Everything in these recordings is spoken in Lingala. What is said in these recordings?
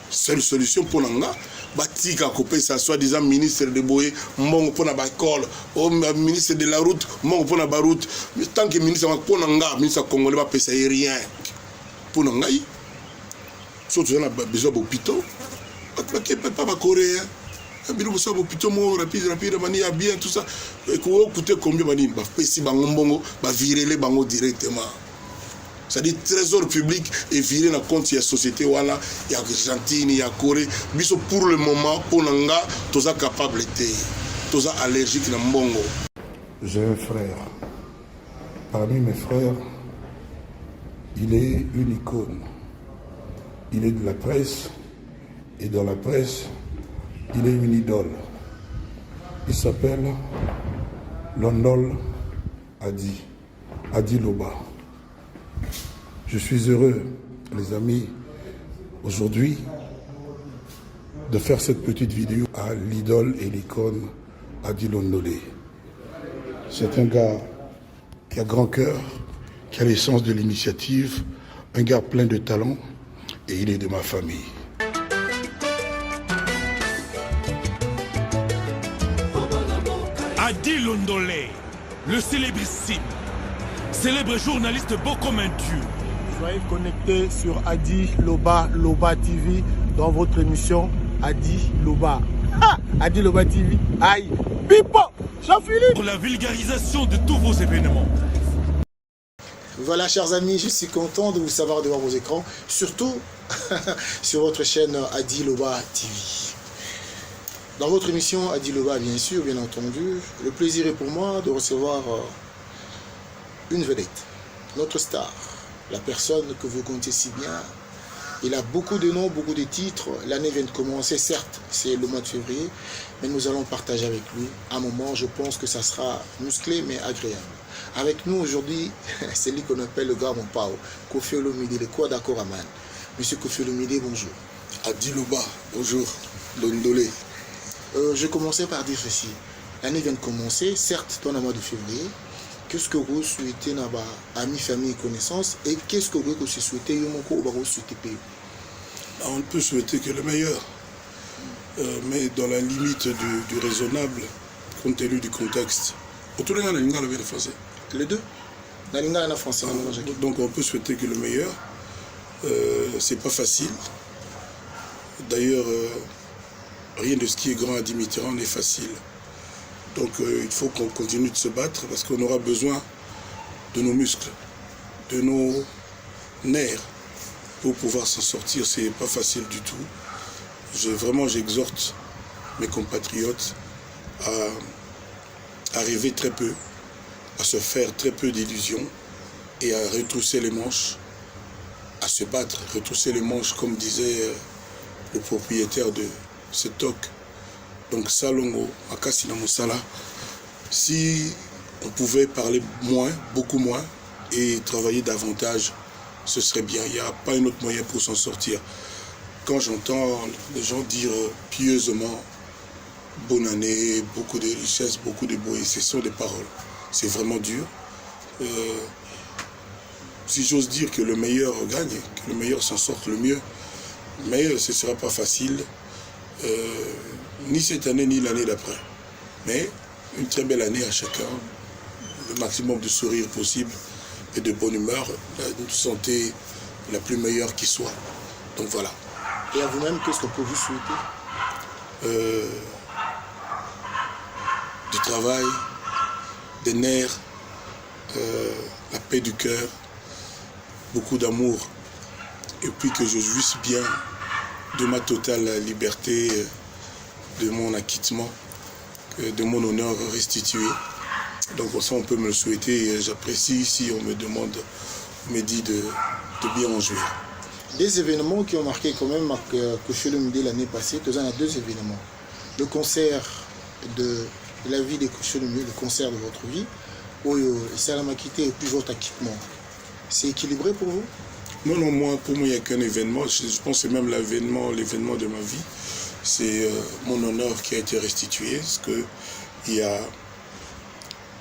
Seule solution pour Nanga, Batika Kopé, ça soit disant ministre de Boye, Mongo pour Nabakol, ou ministre de la route, Mongo pour Nabaroute. Mais tant que ministre pour Nanga, ministre congolais va payer rien. Pour Nanga, surtout on a besoin d'hôpitaux. Pas ma Corée. Il faut hôpitaux rapide, mani a bien tout ça. Et qu'on coûte combien mani, bah si bango bongo, bah virer les bango directement. C'est-à-dire trésor public et virer dans compte il y a société voilà, il y a Argentine, il y a Corée. Biso pour le moment pour Nanga, tous ça capable d'être, tous ça allergique dans bongo. J'ai un frère. Parmi mes frères, il est une icône. Il est de la presse et dans la presse, il est une idole. Il s'appelle Londol Adi Loba. Je suis heureux, les amis, aujourd'hui, de faire cette petite vidéo à l'idole et l'icône Adi Londolé. C'est un gars qui a grand cœur, qui a l'essence de l'initiative, un gars plein de talent, et il est de ma famille. Adi Londolé, le célébrissime, célèbre journaliste beau comme un dieu. Soyez connectés sur Adi Loba TV dans votre émission Adi Loba. Ah, Adi Loba TV. Aïe, Pipo, Jean-Philippe. Pour la vulgarisation de tous vos événements. Voilà, chers amis, je suis content de vous savoir devant vos écrans, surtout sur votre chaîne Adi Loba TV. Dans votre émission Adi Loba, bien sûr, bien entendu, le plaisir est pour moi de recevoir une vedette, notre star, la personne que vous connaissez si bien. Il a beaucoup de noms, beaucoup de titres. L'année vient de commencer, certes, c'est le mois de février, mais nous allons partager avec lui un moment, je pense que ça sera musclé, mais agréable. Avec nous aujourd'hui, c'est lui qu'on appelle le grand Pao, Kofi Olomide, le quoi d'accord Aman. Monsieur Kofi Olomide, bonjour. Adi Loba, bonjour, Londolé. Je commençais par dire ceci. L'année vient de commencer, certes, dans le mois de février. Qu'est-ce que vous souhaitez dans vos amis, famille et connaissances? Et qu'est-ce que vous souhaitez on peut souhaiter que le meilleur, mais dans la limite du raisonnable, compte tenu du contexte. Autour de la langue, le français. Les deux? La langue et la français. Donc on peut souhaiter que le meilleur. C'est pas facile. D'ailleurs, rien de ce qui est grand à Dimitri n'est facile. Donc il faut qu'on continue de se battre parce qu'on aura besoin de nos muscles, de nos nerfs pour pouvoir s'en sortir. C'est pas facile du tout. Vraiment, j'exhorte mes compatriotes à rêver très peu, à se faire très peu d'illusions et à retrousser les manches, à se battre, retrousser les manches comme disait le propriétaire de ce TOC. Donc Salongo, Akasina Moussala, si on pouvait parler moins, beaucoup moins, et travailler davantage, ce serait bien. Il n'y a pas un autre moyen pour s'en sortir. Quand j'entends les gens dire pieusement bonne année, beaucoup de richesses, beaucoup de beauté, ce sont des paroles. C'est vraiment dur. Si j'ose dire que le meilleur gagne, que le meilleur s'en sorte le mieux, mais ce ne sera pas facile. Ni cette année, ni l'année d'après. Mais une très belle année à chacun, le maximum de sourire possible et de bonne humeur, une santé la plus meilleure qui soit. Donc voilà. Et à vous-même, qu'est-ce qu'on peut vous souhaiter? Du travail, des nerfs, la paix du cœur, beaucoup d'amour, et puis que je jouisse bien de ma totale liberté, de mon acquittement, de mon honneur restitué. Donc ça, on peut me le souhaiter et j'apprécie si on me demande, on me dit de bien en jouir. Des événements qui ont marqué quand même Kofi Olomide l'année passée, il y a deux événements. Le concert de la vie de Kofi Olomide, le concert de votre vie, Salamakité et puis votre acquittement. C'est équilibré pour vous? Non, pour moi, il n'y a qu'un événement. Je pense que c'est même l'événement de ma vie. C'est mon honneur qui a été restitué. Parce que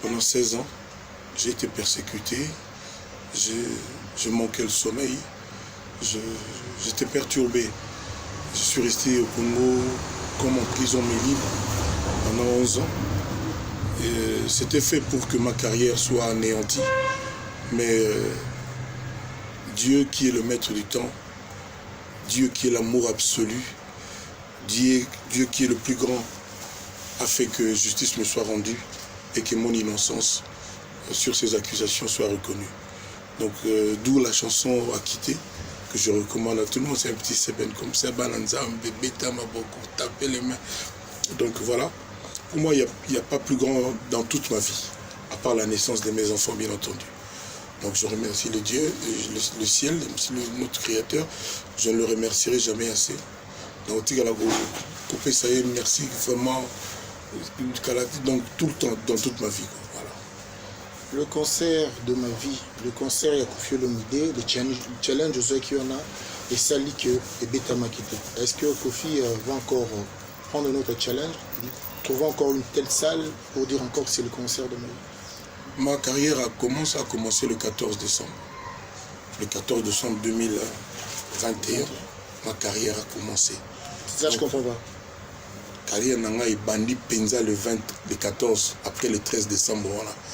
pendant 16 ans, j'ai été persécuté. Je manquais le sommeil. J'étais perturbé. Je suis resté au Congo comme en prison mais libre pendant 11 ans. C'était fait pour que ma carrière soit anéantie. Mais Dieu qui est le maître du temps, Dieu qui est l'amour absolu, Dieu qui est le plus grand, a fait que justice me soit rendue et que mon innocence sur ces accusations soit reconnue. Donc d'où la chanson Acquitté que je recommande à tout le monde. C'est un petit seben comme ça, Bananza, bébé, Tamaboko, taper les mains. Donc voilà, pour moi il n'y a pas plus grand dans toute ma vie, à part la naissance de mes enfants bien entendu. Donc je remercie le Dieu, le ciel, notre Créateur, je ne le remercierai jamais assez. Donc merci vraiment, donc tout le temps, dans toute ma vie. Voilà. Le concert de ma vie, le concert Yakufi Olomide, le challenge Josué Kiona et Sali que et Beta Makito. Est-ce que Kofi va encore prendre notre challenge, trouver encore une telle salle pour dire encore que c'est le concert de ma vie? Ma carrière a commencé le 14 décembre. Le 14 décembre 2021, ma carrière a commencé. Ça, je comprends pas. Carrière nanga et bandi penza le 14 après le 13 décembre.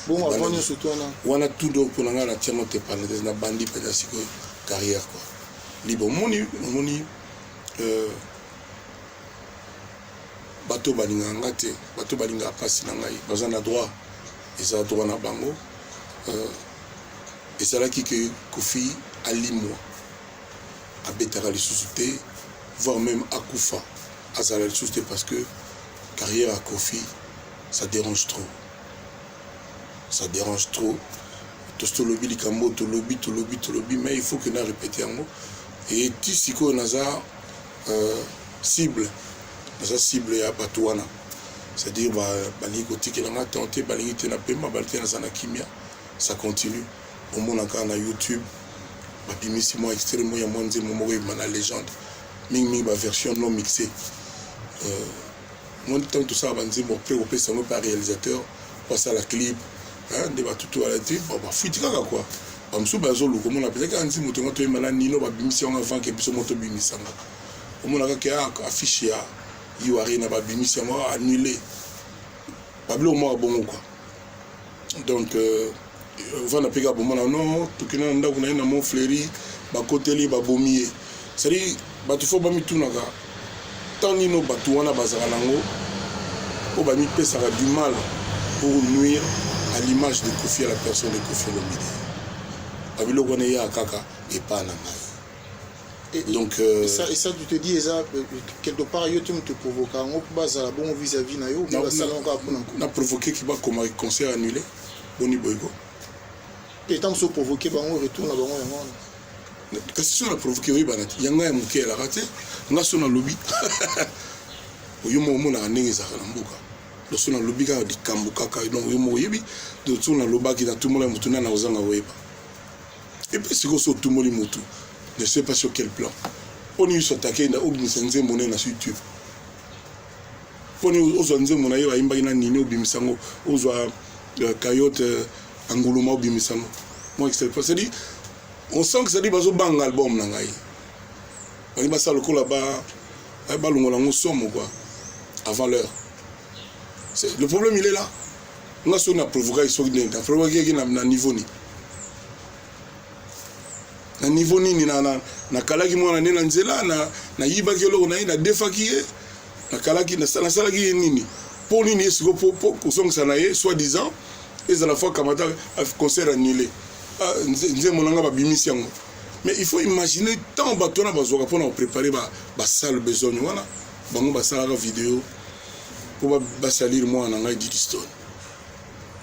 Bon, avant nous surtout on a tout donc pour nanga la tienne te parler de na bandi penza siko carrière quoi. Libre moni bateau balinga ngate, bateau balinga passe nanga dans un droit. Et a droit na bango. Et c'est là que Kofi alimwa a betara les sous-soutés, voire même à Koufa à Zala les sous-soutés parce que carrière à Kofi, ça dérange trop. Ça dérange trop. Tosto lobby likambo, to lobby, mais il faut que nous répétions un mot. Et tu sais qu'on a cible, à Batouana. C'est-à-dire, ça continue. Au monde encore na YouTube, moi extrêmement il y a moins de la légende, mais version non mixée. Moi temps tout ça, on préoccupé ça par réalisateur, passe à la clip, hein, débat tout à la télé, bah foutre quoi. Comme ça, bazolo comme on appelle ça quand on te montre malade Nino, bah mission avant que puisse monter bimisanga. Au monde encore affiché à Yoari na ba bimisanga annulé. Pablo moi bon quoi. Donc on a payé pour moi non tout qui n'a ndako na mon fleuri ba koteli ba bomier. C'est-à-dire ba tu faut ba mi tunaka. Tant nino ba tu wana bazara nango o ba mi pesa du mal pour nuire à l'image de Kofi à la personne de Kofi Olomide. Pablo kone ya kaka et pas na ngai. Donc et ça tu te dis ça quelque part yo tu me te provoque on peut bazala bon vis-à-vis na yo ba salon ka pour na provoqué qui va comme un concert annulé boni boygo et tant que provoqué ba on retourne ba on kasi so na provoqué oui banati yanga ya muke la raté nga so na lobby oyo mo na ndenge za na mboka lo so na lobby ka di kambuka ka donc yo mo yebi de so na lobaki na tout le monde mutuna na ozanga weba et puis c'est so tout le monde mutu. Je ne sais pas sur quel plan. On y est attaqué na obimisanze monnaie na YouTube. On y est ozanze monnaie wa imba ina nini obimisango ozwa Coyote Anguluma obimisango. Moi c'est dit on sent que ça dit bazo bang album na ngai. Bani ba sa lokola ba longola ngosomo quoi avant l'heure. C'est le problème il est là. On a son a provoqué so ni na provoqué na niveau ni. Na niveau nini na kalaki mwana nena nzela na yibaki loko na ina defaki na kalaki na salaki nini pour nini esiko pour kusongisa na ye soit disant et à la fois kamata concert annulé nze monanga ba bimisi yango mais il faut imaginer tant bato na bazoka pona préparer ba salle besoin wana bango ba sala vidéo pour ba salir moi na ngai Didiston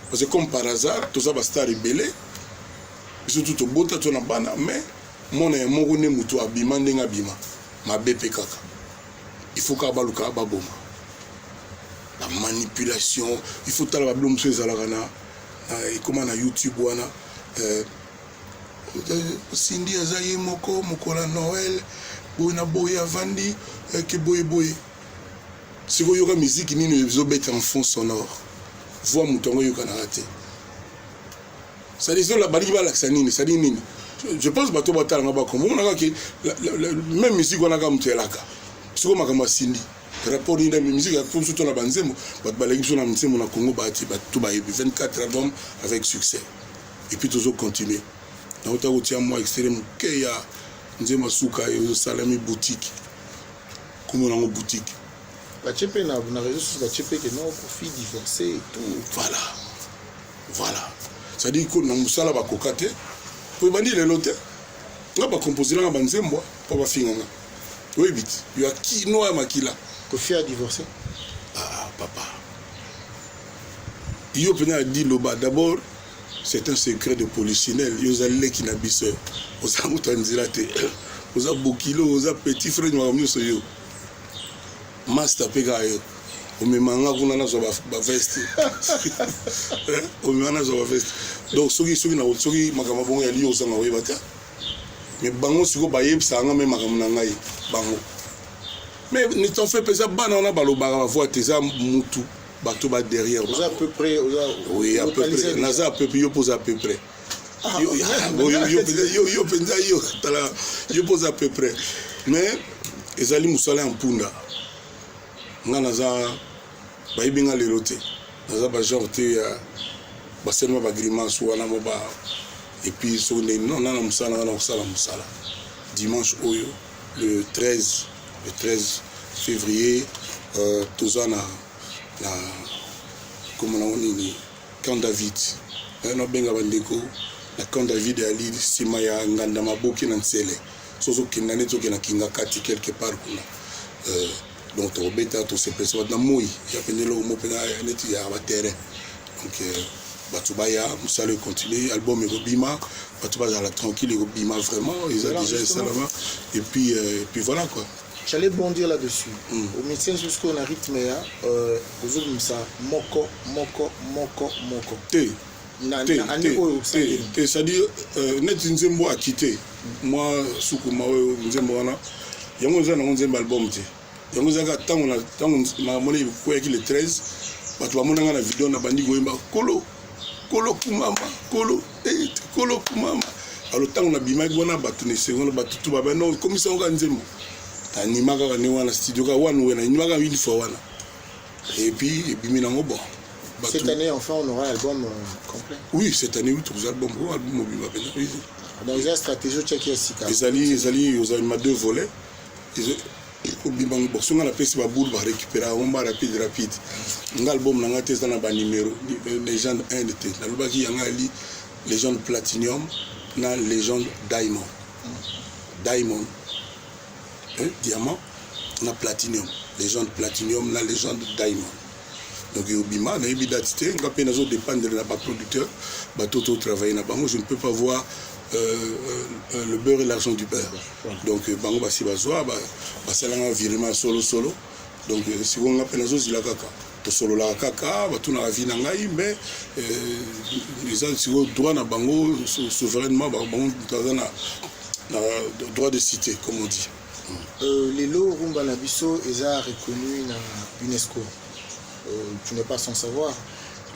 parce que comme par hasard tout ça ba star rebelle surtout to bota to na bana mais mon moko ne mutu abima ndenga bima ma BP kaka il faut ka baluka ba boma la manipulation il faut tala ba blom so ezalaka na comment na YouTube wana Cindy azaye moko mokola Noël boina boya vandi ke boye siko yoka musique nini ezobeta en fond sonore voix mutongo yoka na raté. Ça dit la bali ba laksanini ça dit nini je pense bato batala ngaba comme on a que même musique on a comme telaka siko makambo asindi rapport nini musique ya pour surtout na banzemo bat balengi so na nzemo na Congo bati tout ba 24 albums avec succès et puis toujours continuer na autant que tia moi extrême que ya nzema suka yo salami boutique comme on a une boutique ba chepe na réseau sur ba chepe que non fille divorcée et tout voilà ça dit que na musala ba kokate pour bandi le lote nga ba composer na banzemo pa ba finga oui bit yo aki no ya makila Kofi a divorcé. Ah, papa. Yo pena dit loba d'abord c'est un secret de polichinelle. Yo allé qui n'abisse. Aux amutanzilate. Aux abokilo, aux petits frères nous ramener sur yo. Master pega yo. O me manga kuna na zo ba veste. O me manga zo ba veste. Donc soki na soki makama bongo ya liyo sanga we bata. Mais bango siko ba yebsa nga me makama na ngai bango. Mais ne t'en fais pas ça, on a balobara voix tes mutu bateau bas derrière. Vous à peu près, oui, à peu près. Naza à peu près, yo pose à peu près. Yo pose à peu près. Mais ezali musala en punda. Nga naza ba ibinga lelote. Naza ba genre te ba seulement ba grimace wana moba. Et puis so non na musala musala. Dimanche oyo le 13 février, tous en a comme on a dit Camp David. On a bien bandeko la Camp David à l'île Simaya nganda maboki na nsele. Soso kinane to kina kinga kati quelque part kuna. Donc to beta to se peso na moi ya penelo mo pena neti ya ba terrain. Donc batubaya musale continuer album Robima batubaya la tranquille Robima vraiment ils ont déjà ça là-bas et puis voilà quoi. J'allais bondir là-dessus. Au médecin jusqu'au rythme aux ça moko. C'est-à-dire net nzembo a quitté. Moi sukuma nzembo wana yango za na nzembo album te. Yango za ka tango na moni ko yaki le 13 batu ba mona na vidéo na bandi goyemba kolo kumama. Alors tango na bima gona batu ne seconde batu tu ba non comme ça on ga nzembo. Animaka ni wana studio ka wana wena animaka une fois wana et puis biminango bon cette année enfin on aura l'album complet. Oui, cette année oui tout album mobile va venir. Dans la stratégie tchèque sika ezali aux ma deux volets au bimang boxon na pesi ba boule ba récupérer on va rapide l'album nanga test na ba numéro légende 1 de la lobaki yanga ali légende platinum na légende diamond diamant, on a platinum, légende platinum, la légende diamond. Donc il y a Bima, il y a Bidatité, on a dépendre de la producteur, Toto travaille là-bas. Moi je ne peux pas voir le beurre et l'argent du beurre. Donc Bango Bassi Bazoa, Basalanga virement solo. Donc si on a penazo zila kaka, to solo la kaka, tout na vie nangai, mais les gens si on droit na Bango souverainement, Bango na droit de cité comme on dit. Les lots Rumba Nabiso est reconnu dans l'UNESCO. Tu n'es pas sans savoir.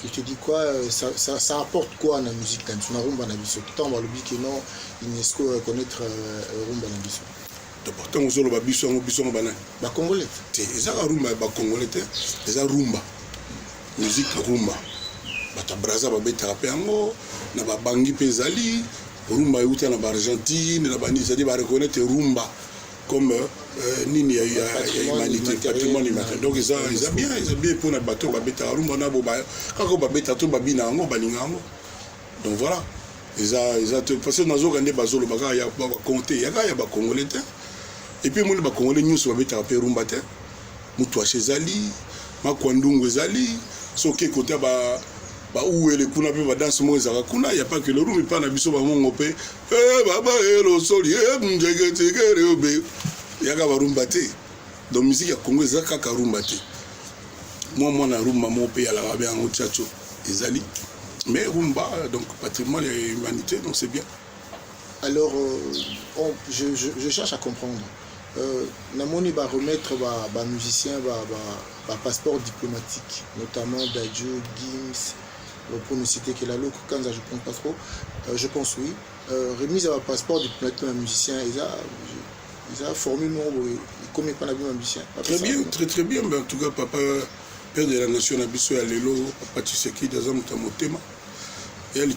Je te dis quoi, ça apporte quoi dans la musique dans Rumba Nabiso? Tant on va l'oublier que non, l'UNESCO reconnaître Rumba Nabiso. D'abord, tant on va biso bana. Ba Congolais. C'est ça Rumba, ba Congolais, c'est ça Rumba. Musique Rumba. Bata Braza ba beta rapengo, na ba bangi pezali, Rumba yuta na ba Argentine, na ba ni c'est-à-dire ba reconnaître Rumba. Comme nini ya humanité patrimoine humain. Donc ils ont bien pour na bateau ba beta rumba na boba kako ba beta to babina ngo balinga ngo. Donc voilà ils ont parce que nazo gande bazolo baka ya ba compter ya ba congolais et puis mon ba congolais nyuso ba beta pe rumba te mutu a chezali makwandungu ezali soki côté ba ouele kuna pe ba danse mo ezaka kuna y a pas que le rumba pa na biso ba mongo pe baba elo soli mjege tigere obe yaka ba rumba te donc musique ya Congo ezaka ka rumba te moi na rumba mo pe ya la ba en chacho ezali mais rumba donc patrimoine et humanité donc c'est bien. Alors je cherche à comprendre namoni ba remettre ba musicien ba passeport diplomatique notamment Dadjo Gims pour ne citer que la loco Kanza je pense pas trop je pense oui remise à un passeport diplomatique d'un musicien Ça formule il comme pas la même ambition. Très bien, très bien. Mais en tout cas, papa, père de la nation, Abisso et Lelo, papa Tshisekedi, des hommes qui ont thème. Et il y a le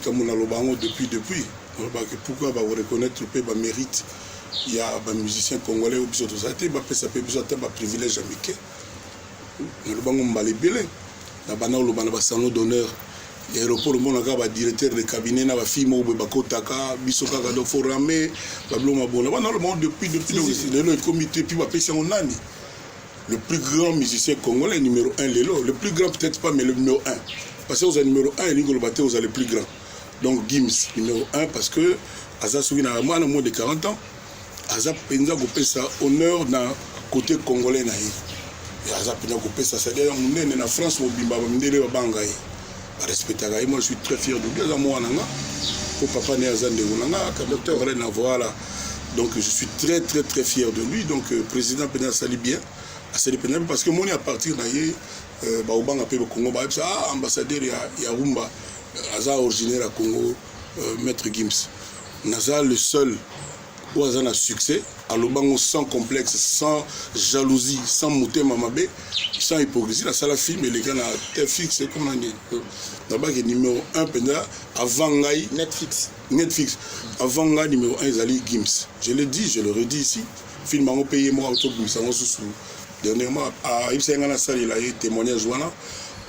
depuis. Pourquoi vous reconnaître le mérite? Il y a des musiciens congolais qui ont un privilège américain. Le bango mbalé belé. La banane le banane salon d'honneur. L'aéroport le monde a directeur de cabinet na ba fille mo bakotaka bisoka ka do forame ba bloma bona. Banane le monde depuis le comité puis ba pesa onani. Le plus grand musicien congolais numéro 1 Lelo, le plus grand peut-être pas mais le numéro 1. Parce que vous êtes numéro 1 et Nicolas Baté vous êtes le plus grand. Donc Gims numéro 1 parce que Aza Sougina a moins de 40 ans. Aza Penza Gopé ça honneur dans côté congolais na et Aza Penza Gopé ça c'est-à-dire on est en France au Bimba Mindele Bangaï. Respecter moi je suis très fier de lui moi nanga pour papa né Aza Ndengona docteur voilà. Donc je suis très fier de lui donc président Penza sali bien assez pénal parce que moi à partir d'ailleurs au Banga pe Congo ba ambassadeur ya Rumba Aza originaire à Congo maître Gims Naza le seul où Aza a succès à l'Obango sans complexe, sans jalousie, sans motema mabé, sans hypocrisie. La salle film et les gars na fixe comme on dit. D'abord que numéro 1 pendant avant Ngaï Netflix. Avant Ngaï numéro 1 Zali Gims. Je l'ai dit, je le redis ici. Film en payé moi autour de ça sous. Dernièrement à Ibsengana salle il a eu témoignage voilà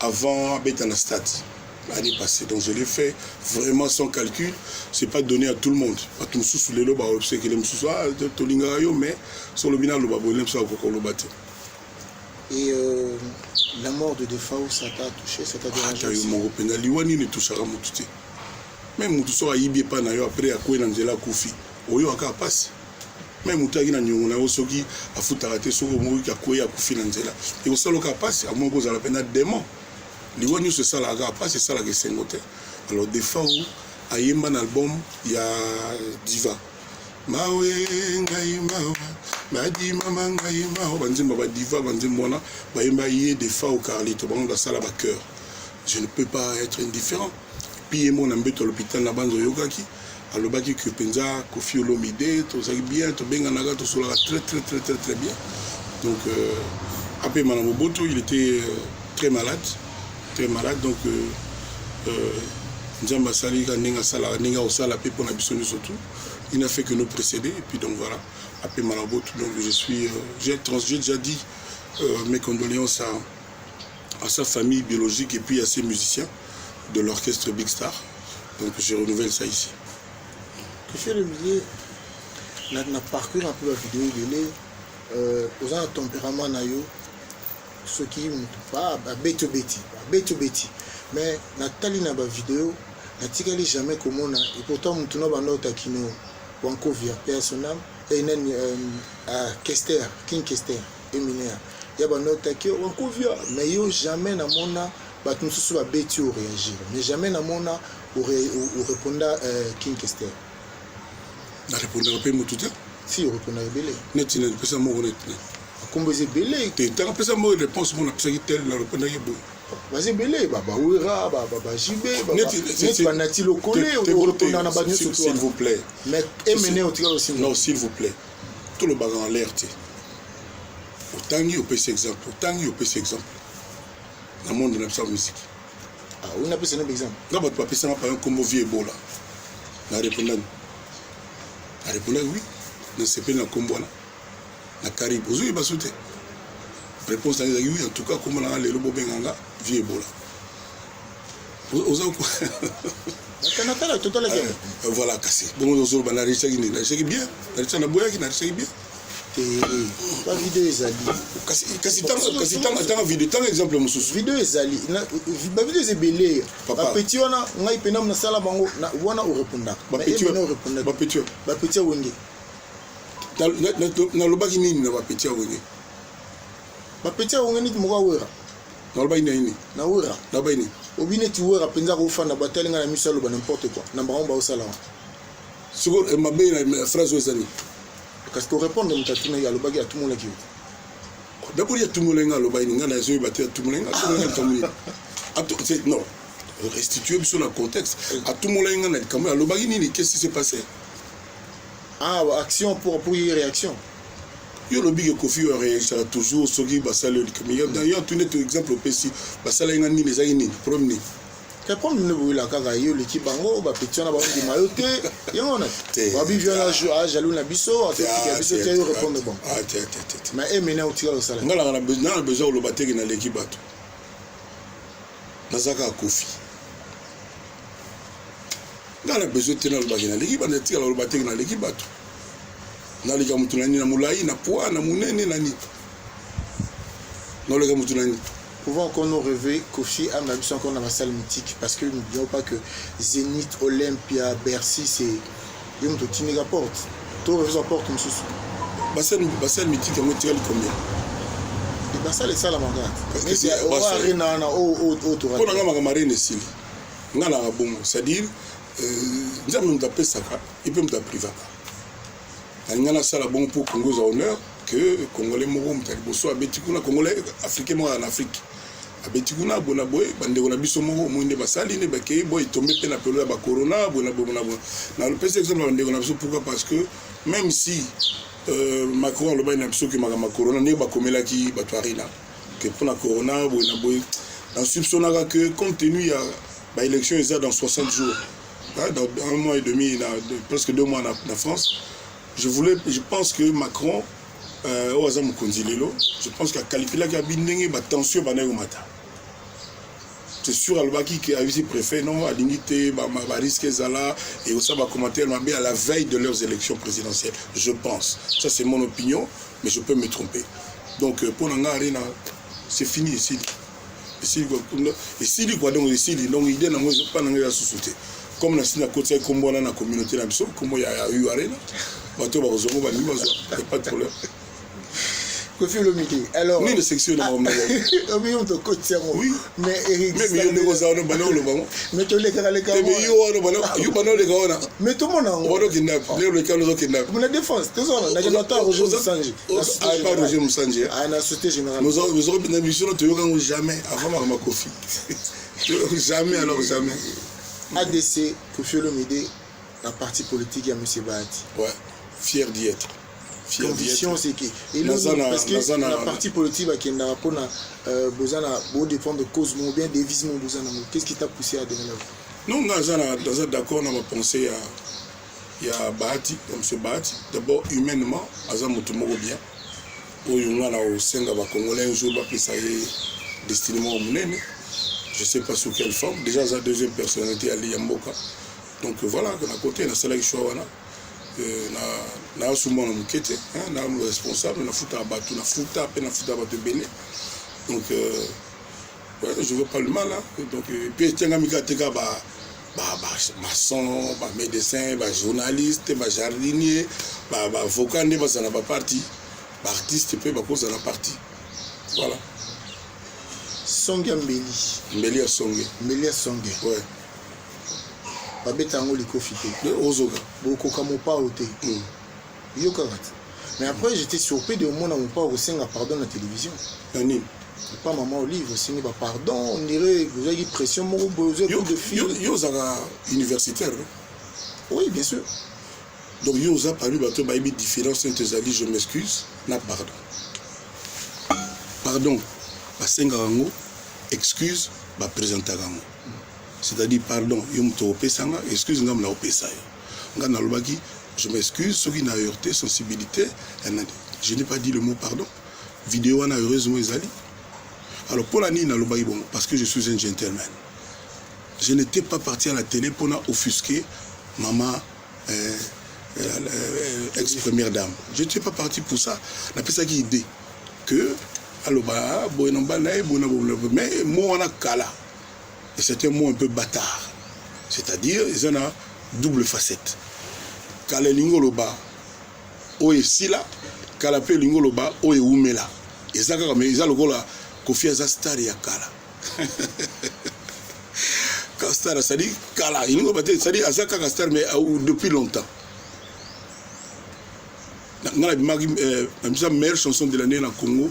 avant Betana Stade. L'année passée, donc je l'ai fait vraiment sans calcul. C'est pas donné à tout le monde. Pas tout sous les lobes, c'est que les moussous de Tolingayo, mais sur le binal, le babouin, ça le battre. Et la mort de Defao, ça t'a touché, ça t'a dérangé? Mon représentant, Liwani ne touchera pas tout. Même Moutousso a yibé pas nayo après à quoi Nangela Koufi. Oyo aka passe. Même Moutagi na nyongo na osoki a futarate so mo ki akoya Koufi Nangela. Et au solo ka passe, à mon goza la peine démon. Liwani c'est ça la gars pas c'est ça la question moteur. Alors des fois où a yemba un album il y a Diva. Mawe ngai mawa madi mama ngai mawa banzimba ba Diva banzimona ba yemba yé des fois au Carlito bango la sala ba cœur. Je ne peux pas être indifférent. Puis mon ambeto l'hôpital na banzo yokaki alobaki que penza Koffi Olomide to ça bien to benga naga to sola très bien. Donc après Madame Mobutu il était très malade donc Nzamba Sali Nenga Sala Nenga Osala Pepo na Bissoni surtout il n'a fait que nous précéder et puis donc voilà après Malabotu donc je suis j'ai déjà dit mes condoléances à sa famille biologique et puis à ses musiciens de l'orchestre Big Star donc je renouvelle ça ici. Que fait le milieu na parcours un peu la vidéo de aux un tempérament nayo ce qui ne pas beti mais Nathalie na ba vidéo natikali jamais comme on a et pourtant mutuna banda otakino wankovia personnel et nen Kester King Kester Eminea ya banda otakio wankovia mais yo jamais na mona bat mususu ba beti au réagir mais jamais na mona au répondre King Kester na répondre pe mututa si au répondre belé net ne peut ça mo net comme c'est belé tu as appelé ça mo réponse mon appelé tel la répondre yebo vas-y belé baba ouira baba jibé net banati lo collé au répondre na banyo surtout s'il vous plaît mais emmener au tir aussi non s'il vous plaît tout le bagarre en l'air autant il peut cet exemple dans le monde de la musique ah on a pas un exemple là votre papa ça pas un combo vieux bola la répondre oui ne c'est pas un combo là la Caraïbe vous avez pas sauté réponse oui en tout cas comme on a les lobo benganga vieux bola vous voilà cassé bon nous on a réussi bien na boya qui na réussi bien la vidéo ezali kasi tant vidéo tant exemple mususu vidéo ezali ba vidéo ezebele ba petit wana ngai pena na sala bango wana o répondre ba petit wenge na lobaki nini na ba petit wenge ni moko wera na lobaki nini na wera na ba nini obine ti wera penza ko fana batalinga na misalo ba n'importe quoi na bango ba osala siko mabe na phrase ezali parce que répondre à tout le monde à tout le monde qui d'abord il y a tout le monde le bain ngana zo battre tout le monde non restituer sur le contexte à tout le monde ngana quand même le bain ni qu'est-ce qui s'est passé ah action pour y réaction yo lobi que Kofi réagissera toujours soki basale mais d'ailleurs tu n'es exemple au PC basale ngani les aini problème ni que comme nous voulons la kaka yo l'équipe bango ba petit na ba ndi mayote yona ba bi vient à jalou na biso à biso qui yo répondre bon mais et maintenant tu vas sala ngala na besoin le bateki na l'équipe bato nazaka Kofi ngala besoin tena le bateki na l'équipe na tika le bateki na l'équipe bato na lika mutu nani na mulai na poids na munene nani na lika mutu nani. Pouvons encore nous rêver Kofi a même encore dans la salle mythique parce que n'oublions pas que Zénith, Olympia, Bercy c'est yo mto timiga porte to rezo porte monsieur basal mythique on tire combien et basal ça la manga mais c'est au arena na au tour pour nga marine sili nga la bon c'est-à-dire nzambe mtape saka il peut mtape priva nga na sala bon pour Congo za honneur que congolais moko mtali boso abeti kuna congolais africain mo en Afrique abeti kuna bona boy bande ko na biso moko mwinde basali ne bakei boy tomber pe na pelo ya ba corona bona na le PC exemple bande ko na biso pourquoi parce que même si Macron le ba na biso que ma corona ne ba komela ki ba toarina que pour la corona bona boy dans soupçonnera que compte tenu ya ba élection est dans 60 jours dans un mois et demi presque 2 mois en France je pense que Macron je pense qu'à qualifier la cabine tension c'est sûr Albaki qui a eu ses préfets non à limiter risque zala et aussi va commenter à la veille de leurs élections présidentielles je pense ça c'est mon opinion mais je peux me tromper donc pour Nanga Arena c'est fini ici quoi donc ici donc idée n'a pas la société comme la Sina côté comme on a la communauté là comme il y a eu Arena bateau ba zomo ba pas de problème. Kofi Olomide. Alors. Ni le section de mon on te côté oui. Mais Eric. Mais il y a des gens qui le vont. Mais tu les gars les gars. Mais you bano les gars. Mais tout le monde en. On va kidnap. Les cas nous kidnap. Pour la défense, tout ça on a déjà longtemps Roger Musanji. Ah pas Roger Musanji. Ah la société générale. Nous aurons une émission tu yoka jamais avant ma Kofi. Jamais alors jamais. ADC Kofi Olomide la partie politique il y a monsieur Bahati. Ouais, fier d'y être. Condition c'est que et là parce que la partie politique qui n'a pas besoin de défendre cause ou bien devise mon besoin qu'est-ce qui t'a poussé à devenir non dans d'accord on va penser il y a Bahati monsieur Bahati d'abord humainement azam mutumo bien au yunga na au senga ba congolais un jour ba pesa destinément au munene je sais pas sous quelle forme déjà sa deuxième personnalité Ali Yamboka donc voilà à côté na sala Ishwana na souvent na mukete na responsable na futa batu na futa batu belé donc ouais, je veux pas le mal hein. Donc puis tianga mikateka maçon médecin journaliste jardinier avocat ne ba sana ba parti artiste pe ba cause na parti voilà Songa Mbeli a Songe ouais babetango likofite ozoga boko kamopa ote yokarat mais après j'étais surpris de mon amopa au senga pardon la télévision nani pas maman Olive signé ba pardon on dirait vous avez pression mon besoin de filles yozaga universitaire oui bien sûr donc yoza parmi bato ba une différence entre ali je m'excuse na pardon ba senga ngo excuse ba présenter ngo c'est-à-dire pardon yom to pesanga excuse ngam na opesa yo ngana lobaki je m'excuse ceux qui n'a heurté sensibilité je n'ai pas dit le mot pardon vidéo na heureusement ezali alors pour la nina lobaki bon parce que je suis un gentleman je n'étais pas parti à la télé pour offusquer maman ex-première dame je n'étais pas parti pour ça la pesa qui idée que aloba boyenamba na bona mais moi on a kala. Et c'est un mot un peu bâtard. C'est-à-dire, ils ont une double facette. Kale lingoloba, oye sila, kalape lingoloba, oye umela. Et ça, comme ils ont le gola, Kofi Aza star ya kala. Star, ça dit kala. Ça dit Azaka star, mais depuis longtemps. Dans la meilleure chanson de l'année dans le Congo,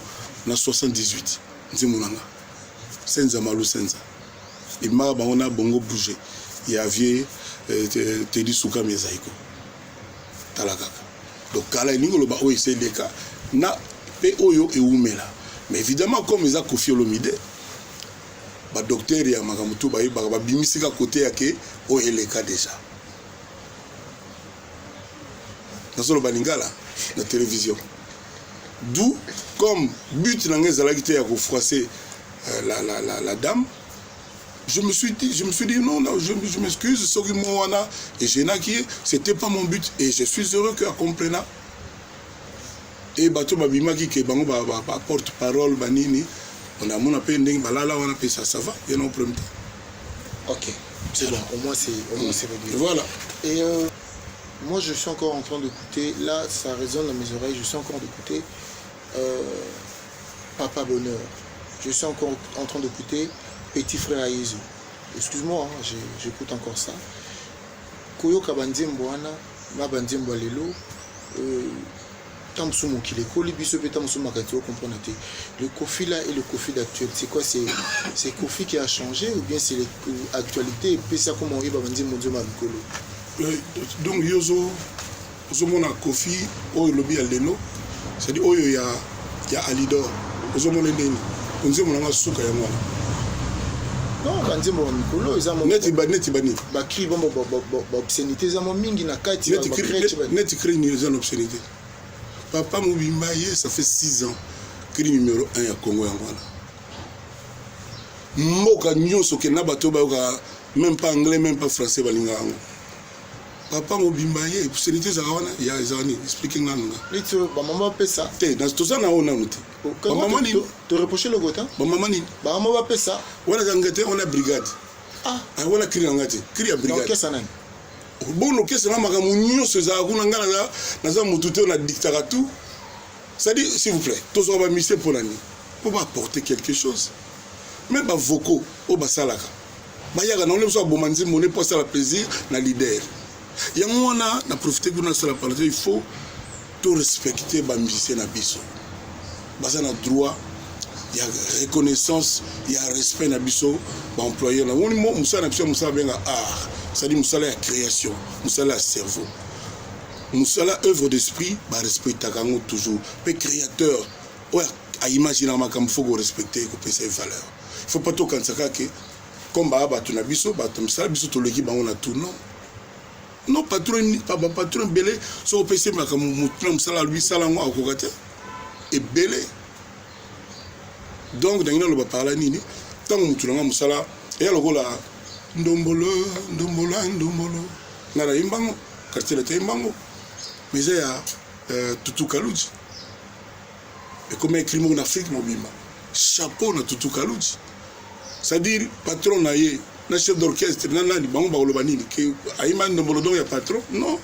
en 78. Nzimunanga. Senza Malou Senza. Et Maraba on a bongo bougé. Il y avait Teddy Souka Mezaiko. Talakaka. Donc Kala Ningolo ba o c'est le cas. na pe oyo eumela. Mais évidemment comme ils a Koffi Olomide ba docteur ya makamutu ba yeba ba bimisika côté yake o eleka déjà. Nasolo balingala la télévision. D'où comme but nangé zalaki te ya ko froisser la dame. Je me suis dit non, je m'excuse, et c'était pas mon but et je suis heureux qu'à comprendre. Et bateau babima qui est porte-parole banini, on a mon appel ndeng balala on appelle ça va, et non problème. Ok, c'est bon, au moins c'est réglé. Voilà. Et moi je suis encore en train d'écouter, là ça résonne dans mes oreilles, je suis encore d'écouter Papa Bonheur. Je suis encore en train d'écouter Petit frère Aïzou. Excuse-moi, hein, j'écoute encore ça. Koyo Kabandimbo wana, ma bandimbo lelo, tamsumo qui les colle, biso pe tamsumo makatio comprendre. Le Koffi là et le Koffi d'actuel, c'est quoi? C'est Koffi qui a changé ou bien c'est l'actualité et puis ça comment il va bandimbo dio makolo. Donc yozo mona Koffi o lobi aleno, c'est-à-dire oyo ya Alidor. Yozo mona ndeni. Onze mona suka ya mwana. Non, bandimbo mikolo eza mo neti bani ba ki bombo obscénité eza mo mingi na kati ba neti cri ni eza obscénité. Papa Mobimba ye ça fait 6 ans cri numéro 1 ya Congo yangwana. Mboka nyonso ke na bato ba même pas anglais même pas français balinga yango. Papa Mobimba ye obscénité za wana ya ezani speaking nanga. Lito ba mama pesa. Te dans tout ça na ona nuti. Ba mama ni te reprocher le gota? Ba mama ni. Ba mama pesa. Wana zangate on a brigade. Ah, wana cri ngati. Cri ya brigade. Donc qu'est-ce nani? Bon ok c'est na makamu nyonso za kuna ngana na za mutute on a dictature. Ça dit s'il vous plaît, tous on va miser pour l'année. Pour apporter quelque chose. Même ba vocaux au basalaka. Ba yaga na on le so bomanzi moné pour ça le plaisir na leader. Yango wana na profiter pour na parler, il faut tout respecter ba musicien na biso. Baza na droit, il y a reconnaissance, il y a respect na biso ba employeur na woni mo musala na biso musala benga art, c'est-à-dire musala ya création, musala ya cerveau. Musala œuvre d'esprit ba respecter kango toujours. Pe créateur ouais à imaginer makambo faut respecter ko pesa valeur. Il faut pas tout quand ça que comme ba tu na biso ba tu musala biso to leki ba on a tout non. Non, patron belé, so PC makamu musala lui salango akokate et belé. Donc dans le parler nini, tant mutulanga musala et lokola ndombolo. Nara imbango, quartier de imbango. Mais il y a Tutu Kaluji. Et comme écrit en Afrique Mobimba, chapeau na Tutu Kaluji. C'est-à-dire patron naie. Le chef d'orchestre, patron, non.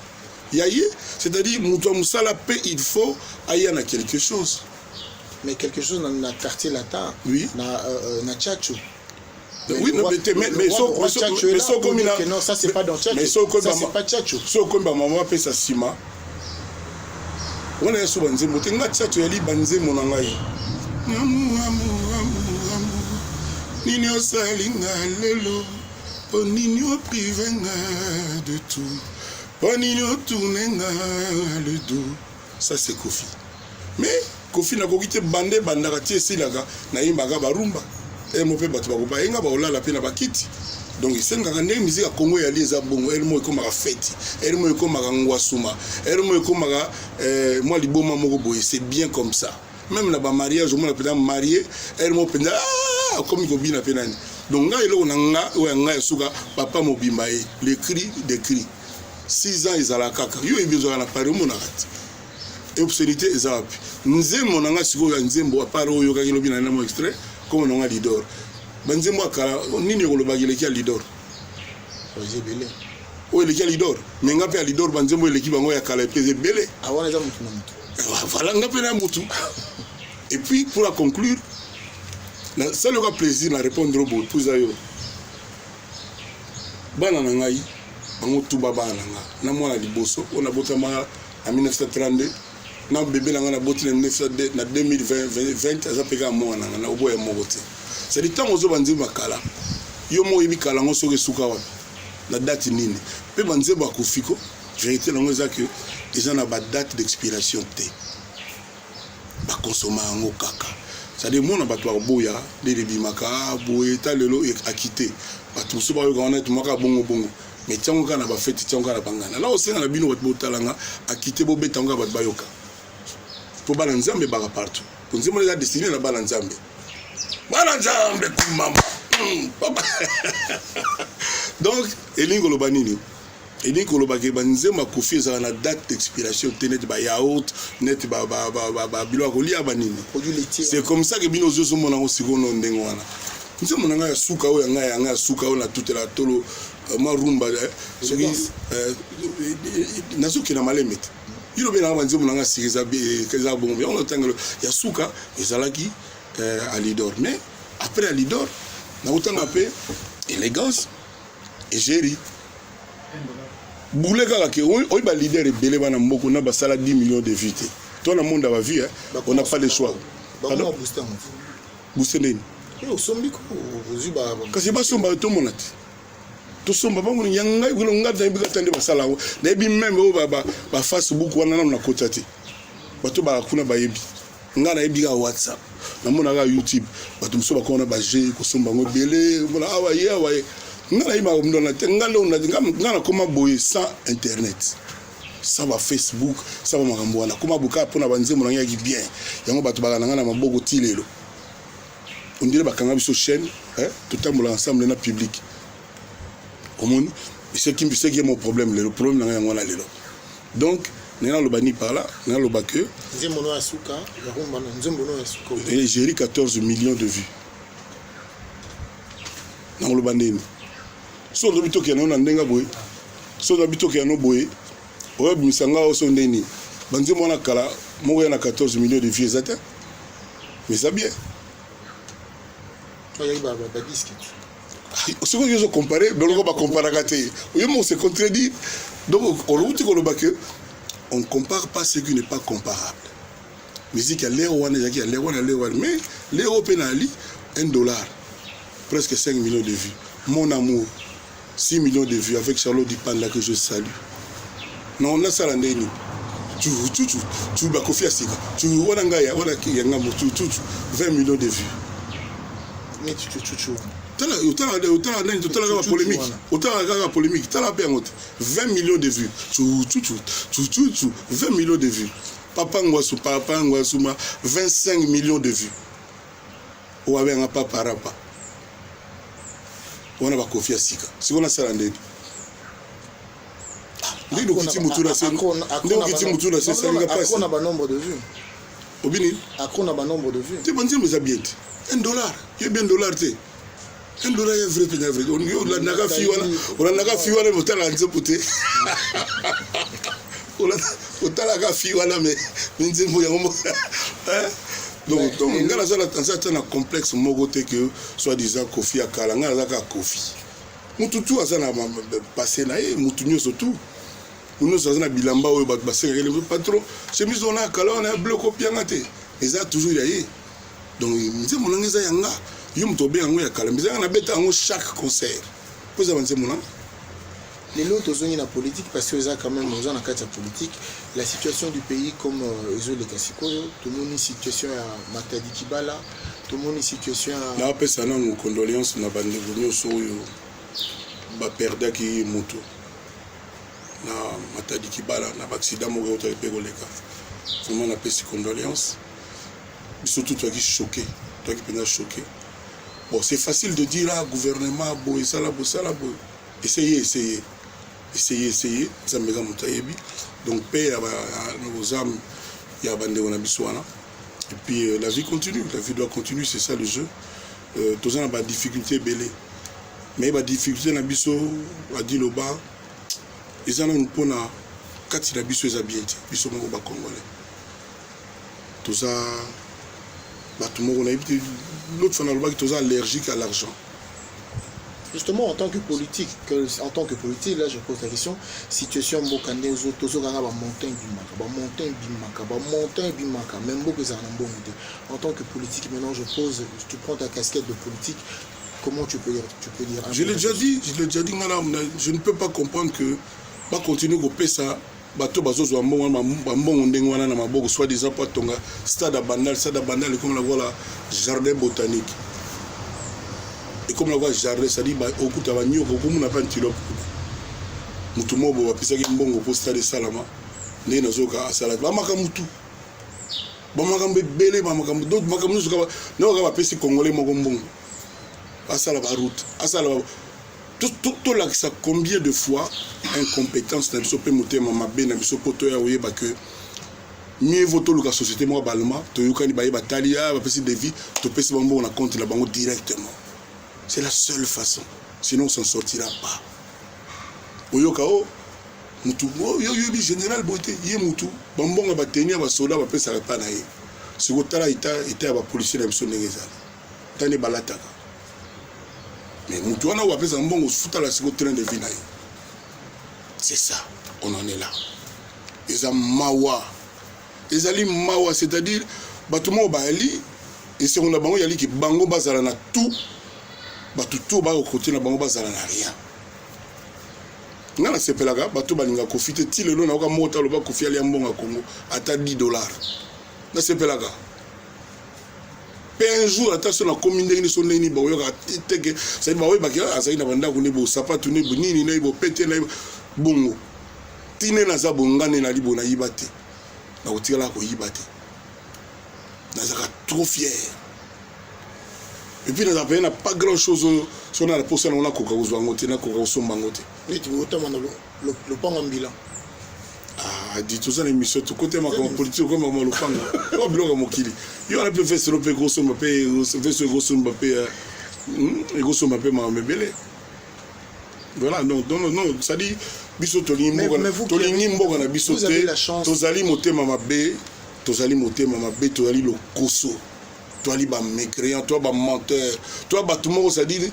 C'est-à-dire, il faut aller à quelque chose. Mais quelque chose dans le quartier latin, oui. Dans Tchatchou. Oui, mais non, ça c'est pas dans Tchatchou. Mais ça c'est pas Tchatchou. So comme maman appelle ça Sima. On est sur Banzemo, tenga Tchatchou yali Banzemo nangai. Nini osalinga lelo, po nini opivenga de tout, po nini otournenga le dos. Ça c'est Koffi. Mais Koffi n'a pas bandé bandakati esilaga na imbaga barumba. Et mon père batuba enga ba olala pe na bakiti. Donc il senga ngane musique ya Congo ya liza bongo, elle mo ekoma ka fête, elle mo ekoma ka ngwasuma, elle mo ekoma ka moi liboma moko boye, c'est bien comme ça. Même là bas mariage, on a marié, elle mo penda comme il na penani. Donc là il nga ou nga suka papa Mobimba les cris des cris. 6 ans ils ala kaka. Yo ebizo na pare mo na rat. Et obscénité ezapi. Nzembo nanga siko ya nzembo aparo yo ka kilobi na mo extrait comme on a Lidor. Banzembo akala nini ko lo bagile ki Lidor. Roger Belé. O le ki Lidor. Mais nga pe Lidor banzembo le ki bango ya kala pese belé. Ah wana za mutu na mutu. Voilà nga pe na mutu. Et puis pour la conclure, ça le plaisir de répondre au bout. Pour ça, bana nangai, bango tuba bana nga. Na mwana liboso, on a botama en 1932. Na bébé nanga na boti na 2020, ça peka mwana na oboya mobote. C'est du temps ozo banzi makala. Yo mo yebi kala ngo soke suka wapi. Na date nini. Pe banzi ba kufiko, vérité nango za que ils ont ba date d'expiration T. bakonsoma yango kaka c'est-à-dire mona bato baboya nde lebimaka boye ta lelo akite bato mosusu bayoka wana etumaka bongo mais tiango kaka na bafete tiango kaka na bangana la osenga na bino bato botalanga akite bobeta yango bato bayoka po bana nzambe baka partout po nzembo eza destiné na bana nzambe kumama donc elingi koloba nini elingi koloba ke banzembo akofi ezala na date d'expiration te neti bayaourt neti bilo akolia banini c'est comme ça ke bino ozozomona ngo sikono ndenge wana nzembo na ngai ya suka oyo yanga ya suka oyo natutela tolo marumba soki nazokina malembe te bino benanga banzembo na ngai siki eza bongo yango natangelo ya suka ezalaki à Lidor mais après à Lidor nakotanga mpe élégance égérie boule kaka ke oyo balider ebele bana moko na basala 10 millions de vues te to na monde bavu on n'a pas le choix booster nini kasi basomba tomona te tosomba bango yanga ngata nayebi kata nde basala yango nayebi meme oyo bafacebook wana nano nakota te bato bakuna bayebi nga nayebi kaka whatsapp namona kaka youtube bato mosusu bakona baje kosomba yango ebele mona awaye nga nayebi makomdona te nga nakoma boye sans internet sans bafacebook sans bamakambo wana koma boka mpona banzembo nange yaki bien yango bato bakananga na maboko ti lelo ondire bakanga biso chaîne totambola ensemble na public omoni c'est qui est mon problème le problème nanga yango wana lelo donc nena loba ni par là nena loba que nzembo ya suka j'ai 14 millions de vues nanga loba nini so ndo bitoki ya na ndenga boye so ndo bitoki ya no boye oyo bimisanga oso ndeni banzi mona kala moko ya na 14 millions de vues zata mais ça bien oyo ba disque ce que je comparer beloko ba comparer te oyo mo se contredire donc on route ko loba que on ne compare pas ce qui n'est pas comparable musique ya leo wana yaki ya leo wana mais leo penali $1 presque 5 millions de vues mon amour 6 millions de vues avec Charlotte Dipanda que je salue. Non, on a ça l'année. Tu vas confier à Sika. Tu vois, on a 20 millions de vues. Mais tu. Polémique. Autant polémique. 20 millions de vues. 20 millions de vues. Papa Ngwasuma, 25 millions de vues. Ou avec un papa rapa. On a confié à Sika. Si on a ça l'année. On a nombre de vues. Obini. On a nombre de vues. Tu penses que c'est bien. $1. Il y a bien $1. $1 est vrai, c'est vrai. On a naga fiwana, on a naga fiwana, on a naga fiwana, on a naga fiwana, mais minzi moya momo. Donc on a un complexe mogoté que soi-disant Kofi akala, on a naga Kofi. Mututu azana passé na ye, mutunyo surtout. Nous sommes bilamba ou bassin le patron. C'est mis on a kala, on a bloqué piangate. Et ça toujours y donc nous sommes mon angeza yanga. Yum tobe yango ya kala. Mais on a bêta en chaque concert. Vous avez mon les autres zones la politique parce que ça quand même nous en a quatre politique la situation du pays comme les Kassiko tout le monde une situation à Matadi Kibala tout le monde une situation à na pesa na nos condoléances na bande bonyo soyo ba perda ki moto na Matadi Kibala na accident mo ko pe koleka vraiment na pesa condoléances surtout toi qui choqué toi qui peine choqué bon c'est facile de dire à gouvernement boy ça la boy essayez ça me motayebi donc paix nos âmes il y a bande on a biswana et puis la vie continue, la vie doit continuer, c'est ça le jeu. Tous on a des difficultés belé mais les difficultés na biso a dit le bas ils en ont pour na quatre la biso les habillés biso mo ba congolais tout ça tout le monde l'autre fois na tous allergique à l'argent. Justement, en tant que politique, là je pose la question, situation Mbokande aux autres, même beaucoup en tant que politique, maintenant tu prends ta casquette de politique, comment tu peux dire je l'ai déjà dit, madame, je ne peux pas comprendre que va continuer à couper ça bato bazozwa mbongo ndenge wana na maboko soit disant po atonga stade abandal comme la voilà jardin botanique et comme la voilà jardin c'est-à-dire okuta banyoko komuna pa antilope mutu mobo bapisaki mbongo po stade salama ndenge nazoka asala bamaka mutu bamakambo ebele bamakambo d'autres makambo nyonso kaka nayoka bapesi congolais moko mbongo asala baroute asala tolakisa combien de fois incompétence na biso mpe motema mabe na biso mpo toya oyeba ke mieux vaut toluka société moko balema toyokani baye batali bapesi devis topesi bambongo na compte na bango directement. C'est la seule façon, sinon on s'en sortira pas. Oyoka o mutu yobi général boité ye mutu bambongo batenia basoda bapesa pas na ye sikotala ita ba policier na biso ndenge ezala tane balataka. Mais mutu wana wapesa mbongo futa la siko train de vie na ye. C'est ça, on en est là. Eza mawa. Ezali mawa, c'est-à-dire batumo baali et c'est on a bango yali ki bango bazala na tout batu tout ba au côté na bango bazala na rien. Ngana sepelaka batu balinga kofite ti lelo na oka mota loba kofi ali mbongo Congo ata $10. Na sepelaka. Un jour, attention, la commune de son nez, c'est ba ba kia azali na banda kune bo sapatu ne bo nini na bo pete na bongo. Tine na za bongane na libo na yibate. Na otikala ko yibate. Na za trop fier. Et puis na za pas grand chose sur la poste na koka uzwa ngote na koka usomba ngote. Oui, tu veux autant le pang en bilan. Ah, dit tout ça l'émission tout côté ma comme politique comme le pang. Au bloc mokili. Il a pu faire ce peu gros somme payer faire ce gros somme payer gros somme payer ma mebele. Voilà non ça dit biso tolingi mboka na biso te tozali motema mabe tozali lo koso tozali ba mécréant toi ba menteur toi ba tout monde ça dit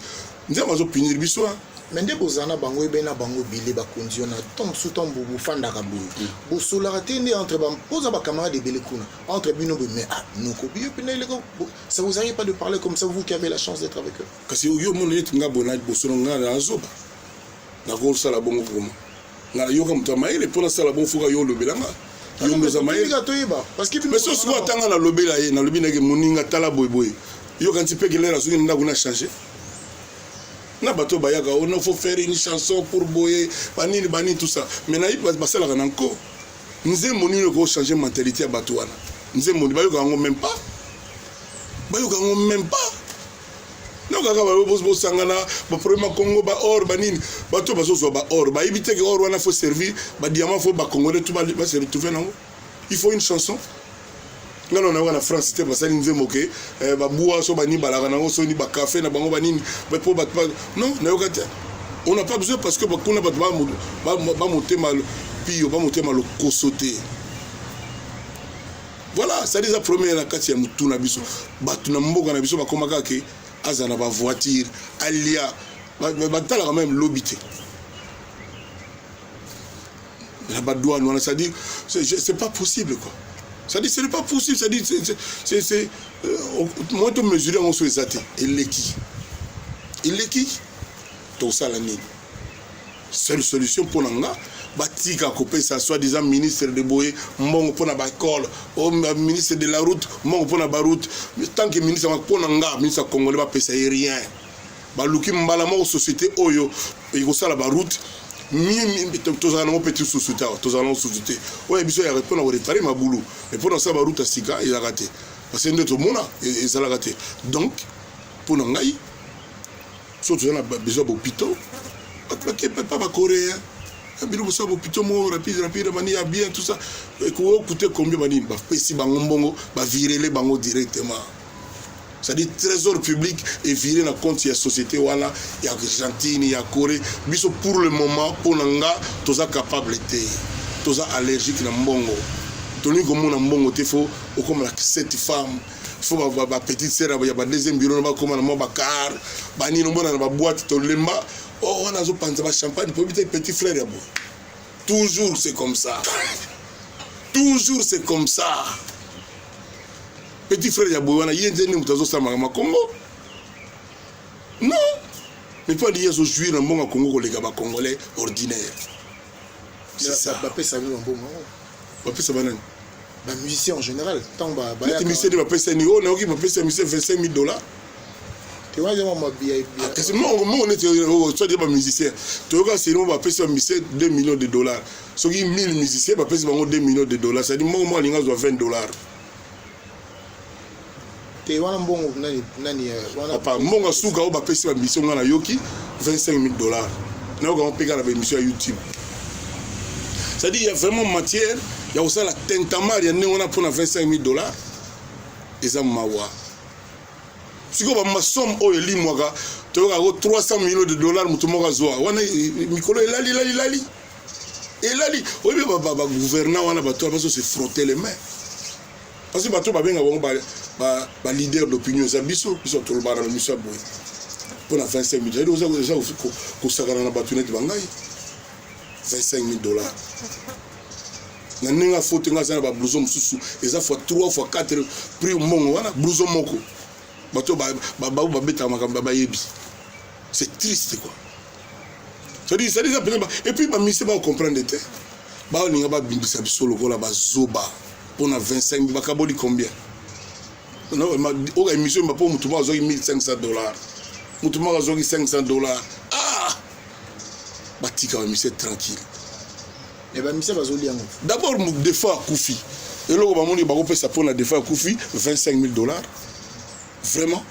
nzama bazo punir biso. Mais nde bozana bango ebena bango bile ba condition tant sous temps bu fanda ka bu bo solarité ndi entre ba posa ba camarade de bele kuna entre bino mais non ko bi pena ile ko ça vous arrive pas de parler comme ça vous qui avez la chance d'être avec eux kasi yo mon net nga bona bo solo nga na zoba na ko sala bongo kuma na yo comme ta maile pour la sala bon fuka yo lobelanga yo meza maile parce que mais so soit tanga na lobela ye na lobi na ke moninga tala boy yo quand tu peux que l'air azuki nda kuna changer. Na bato bayaka on faut faire une chanson pour boyer bani tout ça mais na iba basala kana nko nze moni ko changer mentalité ya bato wana nze moni bayoka ngo même pas non kaka ba sangana ba problème Congo ba or banini bato bazo ba or ba ibite ke or wana faut servir ba diamant faut ba congolais tout ba se retrouver nango il faut une chanson. Non, on a France, c'était parce que nous avons dit que bois so bani balaka nango so ni ba café na bango banini ba po ba non on n'a pas besoin parce que bakuna ba motema pio ba motema lo kosote. Voilà, ça déjà première la kati ya mutu na biso batu na mboka na biso ba komaka ke azana ba voiture alia ba tala quand même lobité. La badouane on a ça dit c'est pas possible quoi. Ça dit ce n'est pas possible, ça dit c'est moi to mesurer on so exaté et l'équi tout ça la nini seule solution pour nanga batika kopé ça soit disant ministre de Boye mbongo pona ba école au ministre de la route mbongo pona ba route tant que ministre pona nga ministre congolais ba pesa rien ba luki mbala mo société oyo et ko sala ba route tous allons petit sous-souté tous allons sous-souté ouais biso ya répondre au réparer ma boulot mais pour ça ba route à sika il a raté parce que notre mona et ça l'a raté donc pour ngai surtout on a besoin d'hôpitaux pas ba coréen bilo besoin d'hôpitaux mo rapide mani ya bien tout ça et ko coûter combien mani ba pesi bango mbongo ba virer les bango directement. C'est-à-dire trésor public et viré dans compte de la société wala ya Argentine ya Corée biso pour le moment pour nanga toza capable té toza allergique na mbongo toni comme na mbongo te faut comme la cette femme faut ba petite sœur ya ba deuxième bureau ba comme na mo ba car ba ni no mona na ba boîte to lemba oh on a zo panza ba champagne pour éviter petit frère ya bo toujours c'est comme ça Petit frère Yabowana, il y a des gens qui ont Congo. Non. Mais pas dire que je suis dans le Congo, les gars congolais ordinaires. C'est ça. Bapesa un bon moment. Bapesa banane. Bah musicien en général. Tant bah. Les musiciens de Bapesa ni oh naoki Bapesa musicien $25,000. Tu vois moi bien. Parce que moi on était soit des musiciens. Tu vois c'est nous Bapesa musicien $2 millions. Ceux qui 1000 musiciens Bapesa bango $2 millions. Ça dit moi linga zo $20. Tu vois bon nani papa monga suka o Bapesa mission ngana yoki $25,000. Nous on paye la émission à YouTube. Ça dit il y a vraiment matière, il y a aussi la tentamar, il y a on a pour $25,000. Et ça mawa. Si on va ma somme au eli moga, tu vas avoir $300 millions mutumoga zoa. Wana Mikolo elali. Elali. Oui mais baba gouvernant wana bato parce que se frotter les mains. Parce que bato ba benga ba leader d'opinion ça biso tout le bara mission boy. Pour $25 millions. Déjà ko sakana na bato net bangai. $25,000. Na ninga faute nga sana ba blouson mususu eza fois 3 fois 4 prix mongo wana blouson moko bato ba beta makamba ba yebi. C'est triste quoi. Ça dit ça et puis ba mise ba comprendre te ba ninga ba bimbisa biso lokola ba zoba pour na $25,000 ba kaboli combien. Non o ga émission ba pour mutuma zo $1,500. Mutuma zo $500. Ah batika ba mise tranquille. Et ben mise ba zo liango. D'abord des fois Koufi. Et là ba moni ba ko pesa pour na des fois Koufi $25,000. Vraiment.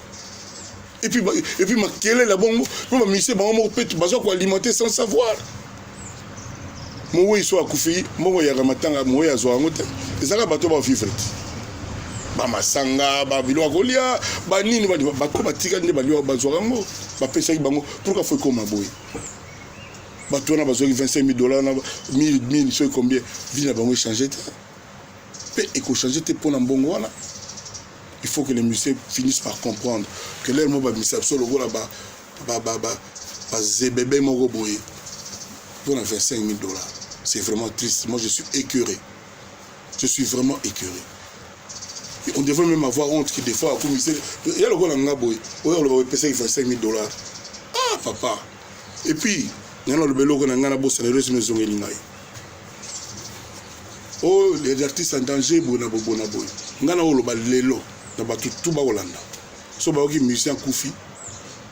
Et puis ma quelle est la bonne pour ma mise ba mo peut bazo ko alimenter sans savoir. Mo oui so Koufi, mo ya ramatanga mo ya zo ngote. Ezaka bato ba vivre. Ba masanga ba bilo akolia ba nini ba ko batika nde ba liwa ba zo ngo ba pesa ki bango pourquoi faut comme boy. Bato na bazo $25,000 na 1000 so combien vina bango changer pe et ko changer te pour na mbongo wana. Il faut que les musiciens finissent par comprendre que leur mot ba misa solo gola ba zebebe moko boy pour na $25,000. C'est vraiment triste. Moi je suis écœuré. Je suis vraiment écœuré. Et on devrait même avoir honte que des fois comme il y a le gola ngaboy on va payer $25,000. Ah papa. Et puis nana le belo na ngana bossa le reste maison elingai. Oh les artistes en danger bona boy. Ngana o lo ba lelo na ba tout ba Holanda. So ba oki musicien Koufi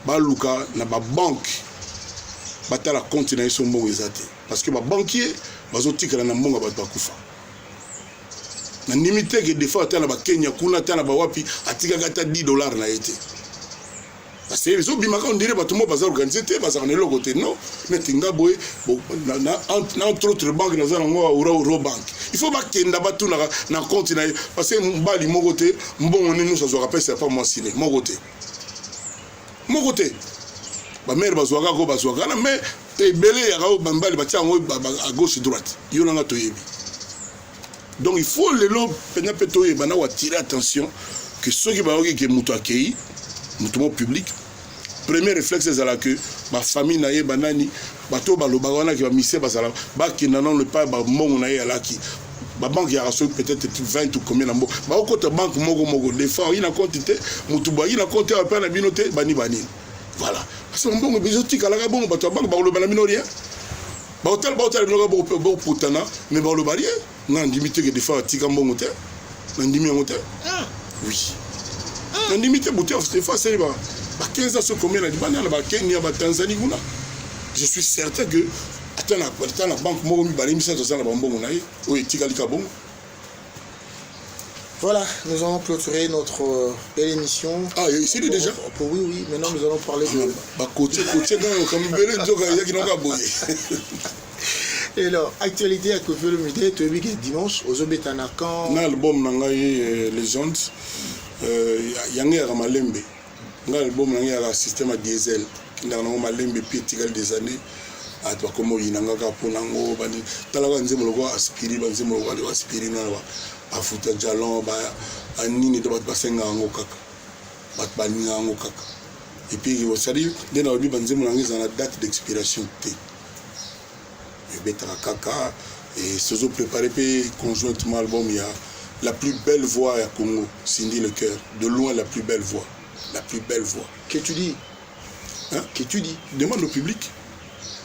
ba luka na ba banque batala compte na so mbongo ezate parce que ba banquier bazotikala na mbongo ba kufa. Na limité que des fois tana ba Kenya kuna tana ba wapi atika kata $10 na été. Parce que les autres on dirait que tout le monde va organiser parce qu'on est là côté non mais tinga boy entre autres banques nous avons Euro Bank il faut pas qu'il n'a pas tout na compte parce que bali mon côté bon on nous ça se rappelle c'est pas moi signé mon côté ba mère bazwaka ko bazwaka mais belé ya ko bambali ba tia à gauche droite yo na toyebi donc il faut les lots peut toyer bana wa tirer attention que ceux qui va que muto akei mutumo public premier réflexe c'est la que ma famille na ye banani bato baloba wana ki ba mise basala ba kinana le pas ba mongo na ye alaki ba banque ya raso peut-être 20 ou combien nambo ba okota banque moko des fois il na quantité mutuba il na compte pa na binote bani voilà parce que mbongo bizoti kala ka bongo bato banque ba loba na minoria ba hotel bo putana mais ba loba rien na ndimité que des fois tika mbongo te na ndimi ngote oui na limite bouté des fois c'est ba 15 ans combien na dibana na ba Kenya ba Tanzanie kuna je suis certain que attends la banque mo mi ba limisa to sana ba mbongo na ye o etikali ka bongo. Voilà, nous allons clôturer notre belle émission. Ah, c'est déjà. Oui, maintenant nous allons parler de ba côté comme belé nzoka ya ki noka boye. Et alors, actualité à Kofi Olomide, tu as vu que dimanche aux Obetana quand na album na ngai Legend yange ya malembe nga album na ngai ya système à diesel ndana ngo malembe puis tigal des années à toi comme yinanga ka ponango bani talaka nzemo loko aspiri banzemo loko aspiri na ba afuta jalon ba anini to ba senga ngo kaka bat baninga ngo kaka et puis vous savez dès obi banzemo na ngai na date d'expiration t betara kaka et se sont préparés conjointement album il y a la plus belle voix à Congo, Cindy Le Cœur. De loin, la plus belle voix. La plus belle voix. Que tu dis? Hein? Que tu dis? Demande au public.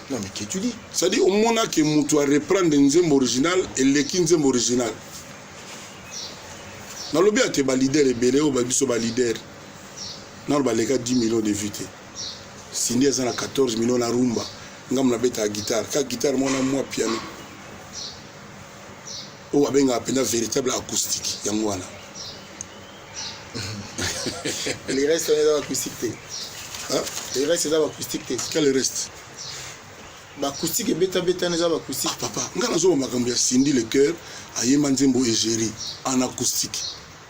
Non, mais qu'est-ce que tu dis? C'est-à-dire, au moment que tu vas reprendre un zem original et le zem original. Dans le bien, tu es leader et belé, ou tu es leader. Dans le cas 10 millions de vues. Cindy a 14 millions de rumba. Ngam na beta guitare. Ka guitare, moi piano. Ou avec un véritable acoustique. Yangwana. Les restes, c'est dans l'acoustique. Hein? Les restes, c'est dans l'acoustique. Quel reste? L'acoustique est bêta, c'est dans l'acoustique. Ah, papa, ngana makambo ya Cindy le cœur, ayema nzembo égérie en acoustique.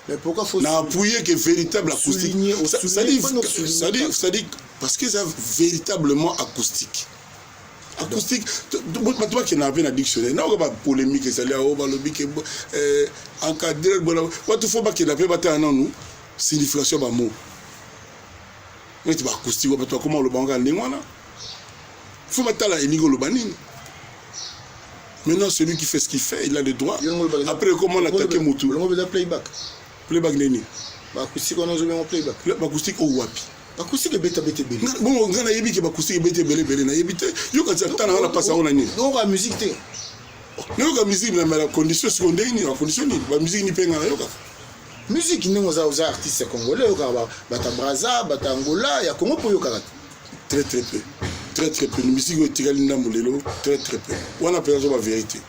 Mais pourquoi faut n'a appuyé que véritable acoustique? Ça dit parce que c'est véritablement acoustique. Acoustique, tu vois qu'il y a un dictionnaire. Il y a une polémique, il y a une polémique, encadré, il faut qu'il y ait une signification de mot. Mais tu vas acoustique, comment le banque il faut que tu maintenant, celui qui fait ce qu'il fait, il a le droit. Après, comment on attaque Moutou? Le playback. Playback neni. Acoustique, on a joué en playback. Acoustique au wapi. Acoustique est bêta bêta bêta. Bon, on a dit que acoustique est bêta bêta bêta. Na yebite. Yo quand tu attends na passe on a ni. Donc la musique té. Non la musique na la condition secondaire ni la condition ni. La musique ni penga yo ka. Musique ni aux artistes congolais yo ka bata Brazza, bata Angola, ya Congo pour yo ka. Très très peu. Très très peu. La musique est tirée na molelo, très très peu. On a perdu la vérité.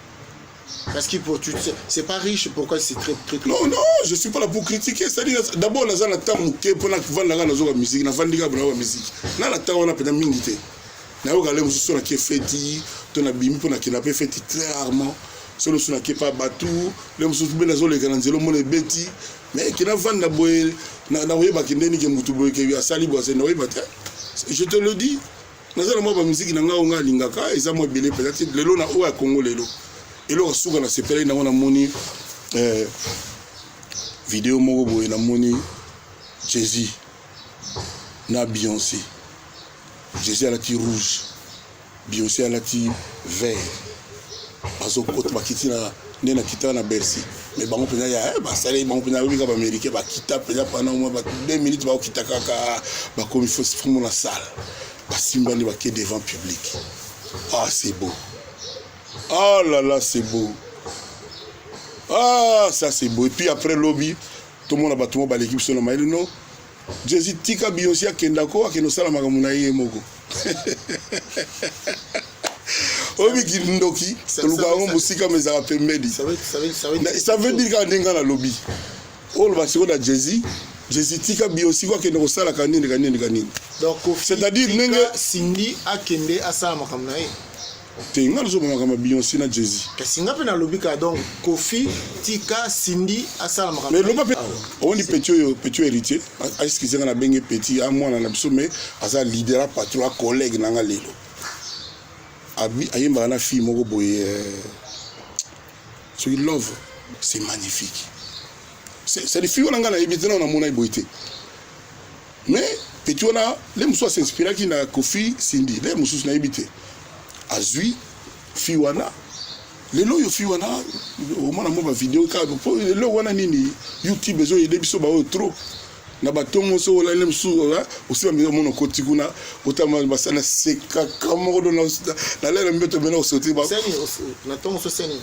Parce que pour tu c'est pas riche, pourquoi c'est très très non non, je suis pas là pour critiquer, c'est-à-dire d'abord la zone temps que pour la vendre la musique, na vendre la musique. Na la temps on a peut-être minité. Na yo galé musu na qui fêti, ton abimi pour na qui n'a pas fêti très rarement. Solo sur na qui pas batu, les musu be na zo le kananzelo mo le beti, mais qui na vendre boy na oyeba kindeni ke mutu boy ke ya sali bo c'est na oyeba te. Je te le dis. Na zala mo ba musique na nga onga lingaka, eza mo belé peut-être lelo na o ya Congo lelo. Et là, on a séparé dans la moni vidéo moko na moni Jay-Z na Beyoncé. Jay-Z a la ti rouge, Beyoncé a la ti vert. Azo kote ba kiti na kita na Bercy. Mais bango pena ya ba sale bango pena oui ka ba américain ba kita pena pendant moi ba 2 minutes ba kita kaka ba comme il faut se faire la salle. Ba simba ni ba qui devant public. Ah c'est beau. Oh là là, c'est beau. Ah, ça c'est beau. Et puis après lobby, tout le monde a battu l'équipe sur le mail. Non, Jésus tika Beyoncé kendako akeno sala makamuna ye moko. Obi kindoki, toluka musika mezaka pembedi. Ça veut dire quand on est dans la lobby. Oh le basiko da Jésus tika Beyoncé kwa kendo sala kanini. Donc c'est-à-dire Cindy akende asala makamuna ye. T'es nga zo makama Beyoncé na Jay-Z. Kasi nga pe na lobika donc Kofi tika Cindy asala makama. Mais loba pe on dit petit héritier, est-ce que c'est na bengi petit à moi na biso mais asa leader patron collègue na nga lelo. Abi ayemba na fille moko boye so il love, c'est magnifique. C'est des filles on nga na ebité na mona iboité. Mais petit on a les muso s'inspirer qui na Kofi Cindy, les muso na ebité. Azui fiwana lelo yo fiwana o mona mo ba vidéo ka po lelo wana nini YouTube ezo yede biso ba o trop na batongo so la lem su aussi ba mo koti kuna otama basana seka kamo do na lelo mbeto bena o soti ba seni na tongo so seni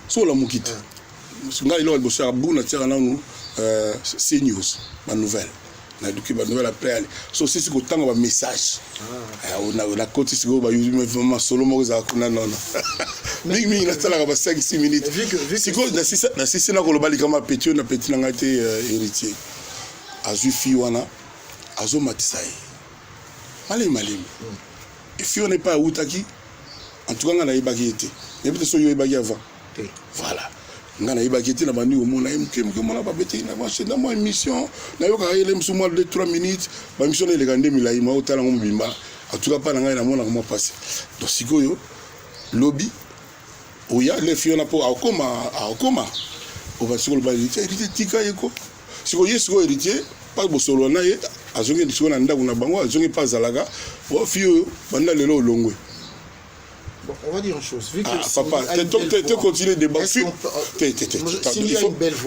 so la mukita nga ilo bo sa bu na tira na nous CNews ma nouvelle na duki ba nouvelle après aller so si ko tanga ba message on a la côté si go ba YouTube vraiment solo mo za kuna non mingi na tala ba 5-6 minutes si go na si na ko lo bali kama petit na petit na ngate héritier azu fi wana azo matisai malim et fi on n'est pas outaki en tout cas nga na ibaki été et peut-être so yo ibaki avant voilà ngana ibakiti na bandi omona mke mona ba beti na marché na mo émission na yo ka ile msumo de 3 minutes ba émission ile ka 2000 ma otala ngo bimba en tout cas pas na ngai na mona comment passer donc sikoyo lobby oya le fiona po akoma o va sur le bali héritier tika yeko sikoyo yesko héritier pas bosolo na ye azongi ndiko na ndako na bango azongi pas zalaka o fio banda lelo longwe. Bon, on va dire une chose. Vu que papa, tu continues de débattre.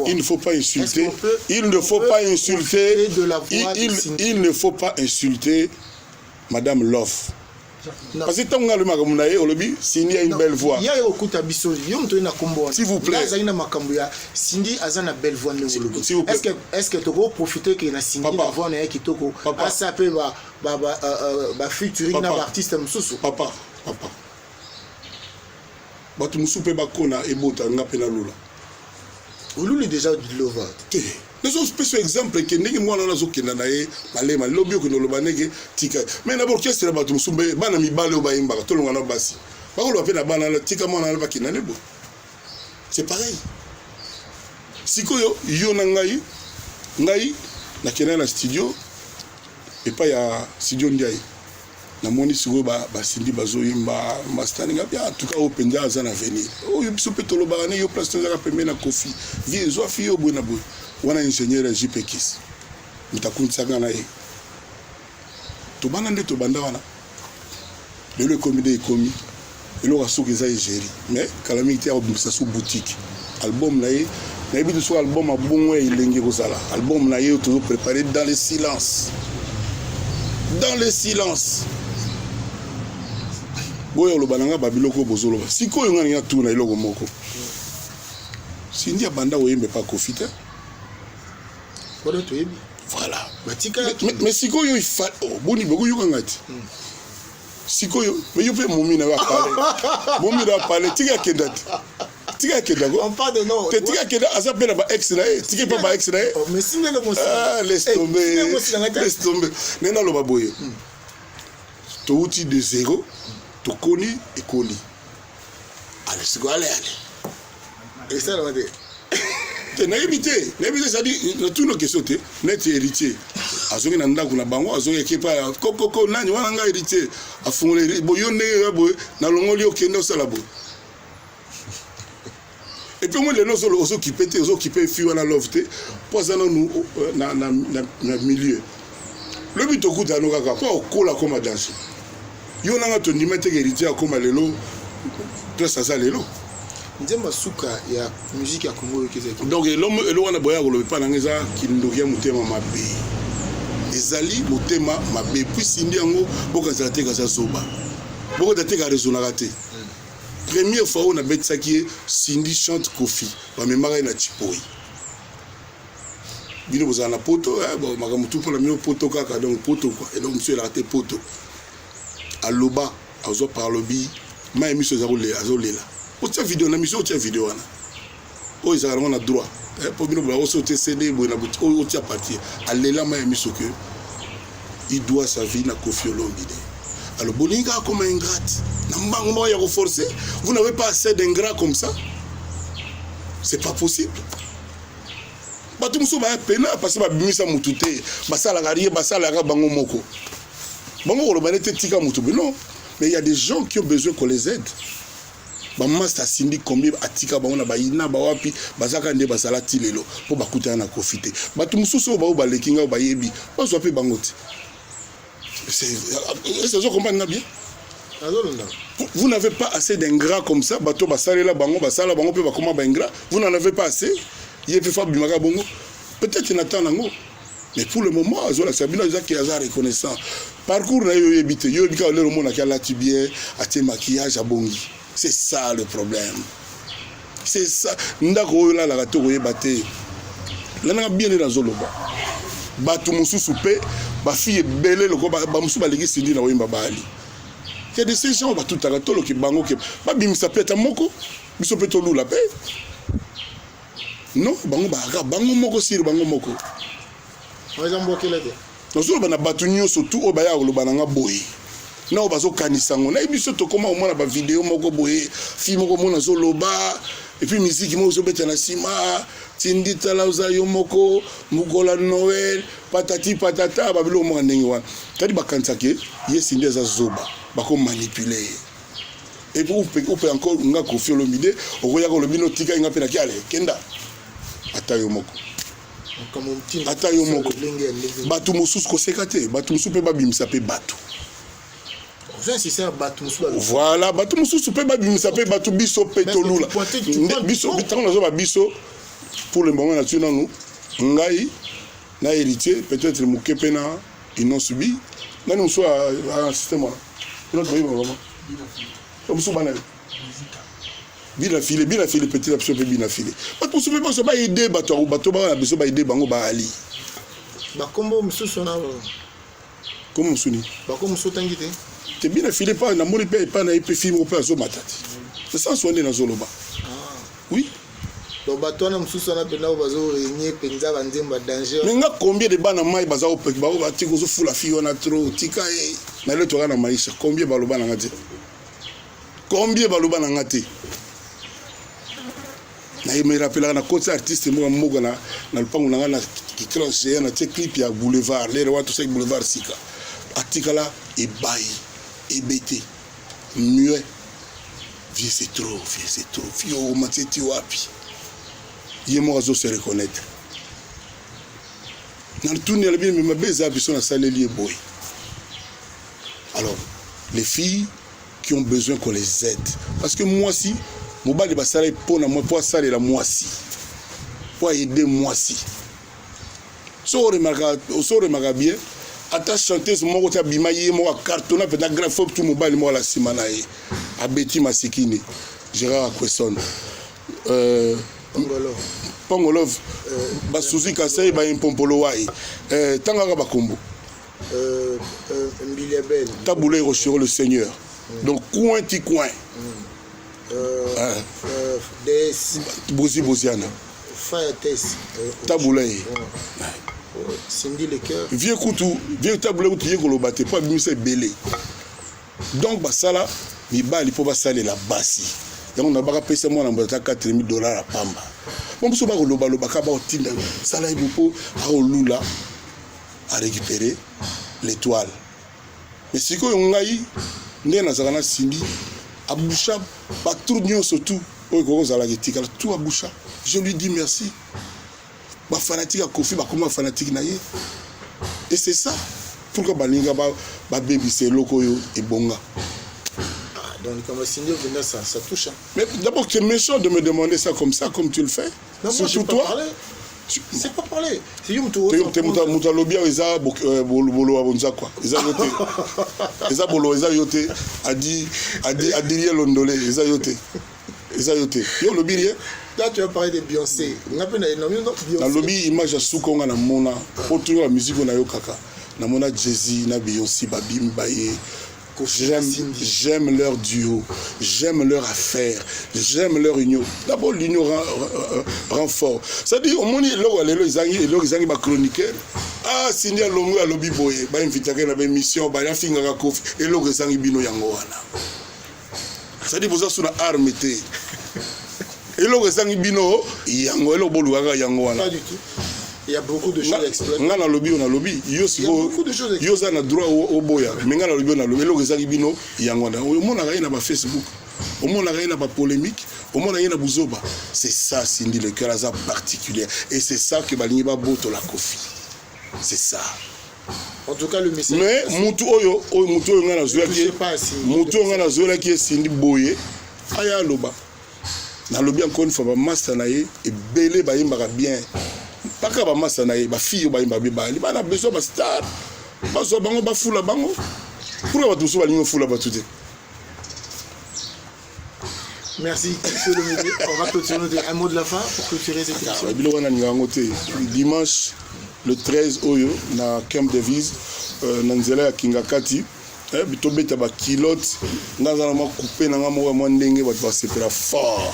Il ne faut pas insulter. Il ne faut pas insulter. Il ne faut pas insulter Madame Love. Parce que tant que le makamuna est au lobby, Cindy a une belle voix. Il y a beaucoup d'habitudes. S'il vous plaît. Cindy a une belle voix. S'il vous plaît. Est-ce que tu peux profiter que la Cindy la voix n'est qui toko à ça peut ba featuring na artiste mususu. Papa. Batu musupe bakona ebota ngapena lula. Oluli déjà du lova. Nous avons un exemple que nous avons dit que nous avons lobby que nous avons dit tika. Mais d'abord qu'est-ce que nous avons dit? Bana mi bale oba imba tout le monde a basi. Pas qu'on appelle la bana tika mona na bakina nebo. C'est pareil. Sikoyo yo ngai na kena na studio et pas ya studio ndiaye. Na moni sikoyo ba Cindy bazo imba mastering bien en tout cas au penja azana venir. Oh yo biso petolo ba ne yo place nzaka pembe na kofi. Vie zo fi yo bona bo. Wana ingénieur JP Kiss mutakunsanga na ye tobana nde tobanda wana lelo ekomi de ekomi eloko soki eza égérie mais Calamity te abimisa sous boutique album na ye nayebi te so album abongo elengi kozala album na ye toujours préparé dans le silence boyo oloba nanga babiloko bozoloba sikoyo ngani ya tuna eloko moko Cindy abanda oyembe pa kofite. Voilà. Mais sikoyo il faut boni beaucoup yokangati. Sikoyo mais yo pe momi na va parler. Momi na parler tika kedati. On parle de non. Tika kedati asa pe na ba ex na e, tika pa ba ex na e. Mais si le monsieur. Ah, laisse tomber. Nena lo baboye. To outil de zéro, to koni et koni. Allez, c'est quoi aller. Et ça va dire. Naïbité, ça dit, tout nos questions, net héritier. Azoki nanda kuna bango, azoki kepa, koko nani wana héritier. A fond les boyonne, na longoli au kendo salabo. Et puis moi les noms sont qui pété, qui paient fui wana lofté, pour ça nous na milieu. Le but au coup d'ano kaka, pas au kola comme à danser. Yo nanga to nimete héritier comme à lelo, place à ça lelo. Ndemba suka ya musique ya Congo yokezaki. Donc l'homme wana boya ko lobi pa nangeza kindokia mutema mabe. Ezali mutema mabe puis Cindy yango boka zate kaza zoba. Boka date ka raisonna raté. Première fois on a betsaki Cindy chante Kofi, ba memara na Chipoi. Bino bozana poto, bon makamutu pour la mino poto kaka donc poto quoi. Et donc monsieur il a raté poto. Aloba azo parlobi, ma émission azolela. O tia vidéo na mission o tia vidéo wana o ezala na droit pour bino ba sauter CD bo na boutique o tia partir alela ma mission que il doit sa vie na Koffi Olomide. Alors bolinga comme ingrate na mbango ya ko forcer, vous n'avez pas assez d'ingrats comme ça, c'est pas possible. Batu muso ba pena parce que ba bimisa mutute basala garier basala ga bango moko bango ko banete tika mutu non, mais il y a des gens qui ont besoin qu'on les aide. Master Cindy combien atika ba ona ba ina ba wapi bazaka nde basala tilelo po bakuta na kofite batu mususu ba lekinga ba yebi bazo pe bangote c'est ça comprendre bien. Vous n'avez pas assez d'ingrats comme ça bato basalela bango pe ba koma ba ingrat, vous n'en avez pas assez. Il peut faire bimaka bongo peut-être n'attend nango, mais pour le moment azola sabina déjà qui a reconnaissant parcours na yo yebite yo bika le monde qui a la tibien até maquillage à bongi. C'est ça le problème. C'est ça. Ndako la gato ko yebate. La na bien dans zoloba. Batu mususu pe ba fille belé le ko ba musu ba legi Cindy na oyemba bali. Il y a des ces gens ba tout tagato lo ki bango ke ba bimisa peta moko biso peto lula pe. Non, bango moko sir bango moko. On va mbokela te. Nous ba na batu nyoso tout o ba ya lo bananga boy. Na obazo kanisango na biso to koma omona ba vidéo moko boye film moko mona zo loba et puis musique mo zo beta na sima Cindy talauza yo moko mukola Noël patati patata ba bilo mo ndenge wana kadi bakansake ye Cindy za zoba bako manipuler et puis on peut encore nga Koffi Olomide okoya ko lobino tika nga pe na kiale kenda atayo moko atayo moko batu mususu ko sekate batu mususu pe babimisa pe batu. Voilà, batu mususu pe babimisa pe batu biso petolula. Biso bitango nazo ba biso pour le moment là-dessus nous ngai na héritier peut-être mukepe na ils n'ont subi. Nani muso un système là. L'autre boy maman. Comme ça banal. Bien filé petit option bien filé. Pas pour souper pas ça va aider bateau ba besoin ba aider bango ba ali. Ba kombo mususu na Comme musuni. ba kombo mususu tangite. Te bien filé pas na moni pas na ip film pas zo matati. C'est ça soigner na zoloba. Oui. Donc bateau na mususu na pena bazo réunir penza banzemba danger. Mais nga combien de bana mai baza au pek ba o bati ko zo fula fio na trop tika e. Na le to na maisha combien baloba na ngati. Combien baloba na ngati. Na me rappelera na côté artiste mo mogo na lupango na na kicroche na clip ya boulevard les watu c'est boulevard sika atikala e bail e bete mieux vieux c'est trop fio mateti wapi yemo azo se reconnaître na tourner le bien mais ma beza biso na salle lié boy. Alors les filles qui ont besoin qu'on les aide parce que moi si mobali basala pour na moi pour saler la moi si pour aider moi si so remarque bien ata chanteuse moko ta bima ye mo cartona peut-être grand faut tout mobali mo la simana e abeti masikini Gérard Kwesson Pongolov ba Suzy Kasai ba impompolo wai tanga ba kombo Mbiliabel taboulé rocher le Seigneur donc coin ti coin des Boziana Fayates taboulé Cindy le cœur vieux coutou vieux taboulé où tu y kolobate pas bien c'est belé donc basala mi bali pour basaler la basi donc on a pas payé moi na mbata $4000 à pamba bon so ba koloba loba ka ba otinda sala ibupo a olula à récupérer l'étoile mais si ko ngai ndena zakana Cindy Aboucha, pas tout le surtout, tout Aboucha. Je lui dis merci. Ma fanatique a Kofi, comment fanatique naïe. Et c'est ça. Pourquoi Balinga, baby, c'est loco et bonga. Donc, comme Cindy, ça touche. Mais d'abord, tu es méchant de me demander ça, comme tu le fais. Non, moi, je toi. C'est pas parler. C'est you tu muta lobia eza bolo abonza quoi. Eza yote. Eza bolo eza yote adi londolé eza yote. Eza yote. Yo lobi rien. Là tu vas parler de Beyoncé. On appelle Beyoncé. Na lobi image ya suko nga na mona. Autour la musique na yo kaka. Na mona Jay-Z na Beyoncé babim baye. J'aime leur duo, j'aime leur affaire, j'aime leur union. D'abord, l'union rend fort. C'est-à-dire, au moment où ils ont chroniqueur, ah, Cindy a longu à lobby boy, bah, invité à une émission, bah, il y a finger à kofi, et là, ils ont bino yangoana. C'est-à-dire, vous avez sur la arme, et là, ils ont bino yangoana, et là, yangoana. Pas du tout. Il y a beaucoup de choses à exploiter. On a lobby, on a lobby. Il y a beaucoup de choses à exploiter. Il y a droit au boya. Mais on a lobby, on a lobby. Il y a au monde a rien à Facebook. Au monde a rien à polémique. Au monde a rien à bouzoba. C'est ça, Cindy, le cœur hasard particulier. Et c'est ça que Balingi va boto la Kofi. C'est ça. En tout cas, le message. Mais Moutou Oyo, on a la zoé qui est. Moutou on a la zoé qui est Cindy Boye. Aya loba. Na lobby encore une fois, master naïe et belé baïmbara bien. Pas qu'à massa naïe, ba fille ba imba ba li ba na besoin ba star. Ba so bango ba fula bango. Pourquoi ba tout so ba lingo fula ba tout. Merci, monsieur le médier. On va clôturer un mot de la fin pour clôturer cette émission. Dimanche le 13 oyo na Camp Davis na nzela ya Kingakati. Bito beta ba kilote ngazana ma couper na ngamo wa ndenge ba sepera fort.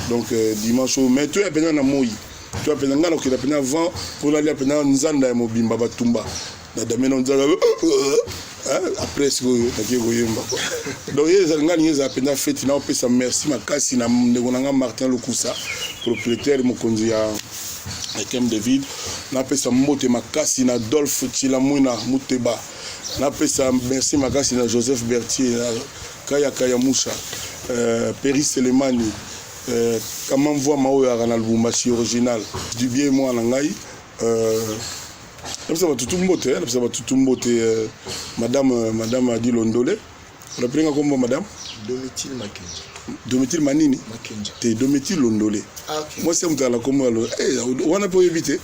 Donc dimanche mais tu es bien na moyi. Tu as pénal qui a pénal avant pour aller à pénal nzanda mobimba batumba na damena nzala après ce que donc les ngani les a pénal fait na opesa merci makasi na ngonanga Martin Lokusa propriétaire mokonzi ya Camp David na pesa mbote makasi na Dolphe Chilamuna Muteba na pesa merci makasi na Joseph Bertier Kaya Moucha Péry Selemani comment voir Maoya à l'album original du bien moi en anglais ça va tout mbote madame Adi Londolé on a pris comment madame Domitille Makenja Domitille Manini Makenja t'es Domitille Londolé okay. Moi c'est la comment on a pas évité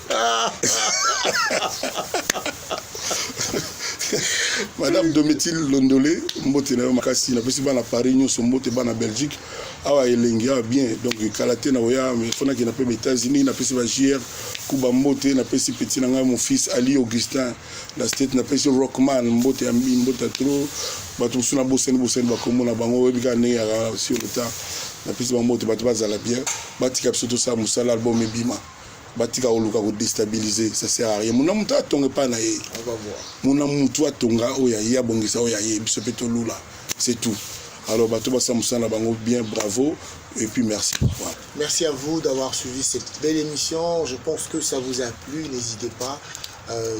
Madame Dométil Londolé, mbote na makasi na pesi bana Paris nyonso mbote bana Belgique awa elengi awa bien donc kalate na oya mais fona ki na pe États-Unis na pesi ba JR kuba mbote na pesi petit na ngai mon fils Ali Augustin la state na pesi Rockman mbote ya mbote trop bato suna bosen ba komona bango webika ne ya sur le temps na pesi ba mbote bato bazala bien batika surtout ça musala album ebima batika oluka ko déstabiliser ça sert à rien mona mutu atonga pa na ye On va voir. mona mutu atonga oya ya bongisa oya ye biso peto lula c'est tout alors bato basa musala bango bien bravo et puis merci voilà. Merci à vous d'avoir suivi cette belle émission. Je pense que ça vous a plu. N'hésitez pas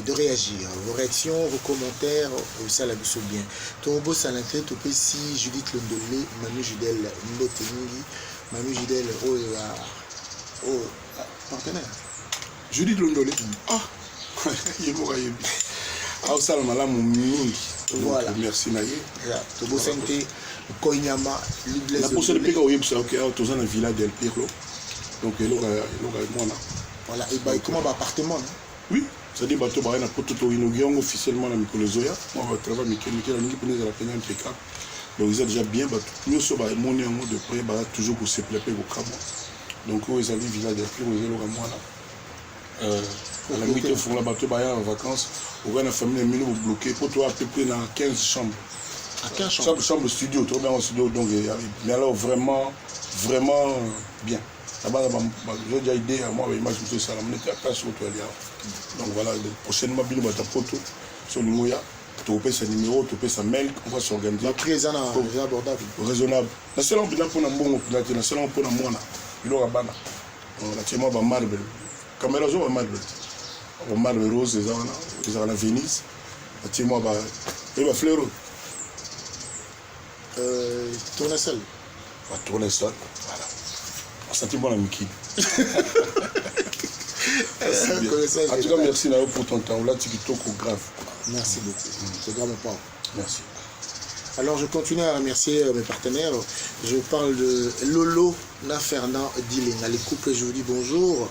de réagir. Vos réactions, vos commentaires, ça la biso bien. Tobo Salanté, Topesi, Judith Londolé, Manu Judel Mboteningi, Manu Judel, partenaire. Judith Londolé. Ah, il mourra bien. Ah, ça, la malamu mingi. Voilà. Merci, Naye. Tobo Santé, Koinyama, la prochaine pays où il y a un village d'El Pirlo. Donc, il y a voilà, et bah, comment va appartement? Oui, c'est-à-dire que tu as inauguré officiellement la Mikolozoya. Moi, je travaille avec Mikel Aningi pour nous appeler impeccable. Donc, ils sont déjà bien. Nous sommes de près, toujours pour se placer au Cabo. Donc, ils ont vu le village d'El Pirlo, ils ont à la mi-temps, ils font la bateau en vacances. Ils ont une famille bloquée pour toi à peu près dans 15 chambres. À 15 chambres. Chaque chambre studio, trop bien en studio. Donc, mais alors vraiment bien. J'ai déjà idée à moi, l'image de ça, on était à place sur le toit. Donc voilà, prochainement, il y a un photo sur le Moya. Tu peux sa numéro, tu peux sa mail, on va s'organiser. La prise est abordable. Raisonnable. La seule bilan pour un bon, la seule pour un moine. Il aura bana. On a tellement de marbre. Caméra, on a marbre. On a marbre rose, ils ont la Venise. On a tellement de fleurs. Tournesol. On va tourner seul. Voilà. On sentit bon amitié. En tout cas, merci Nao pour ton temps. Là, tu es grave. Merci beaucoup. C'est vraiment pas. Merci. Alors, je continue à remercier mes partenaires. Je parle de Lolo Fernand Dilenga. Les couples, je vous dis bonjour.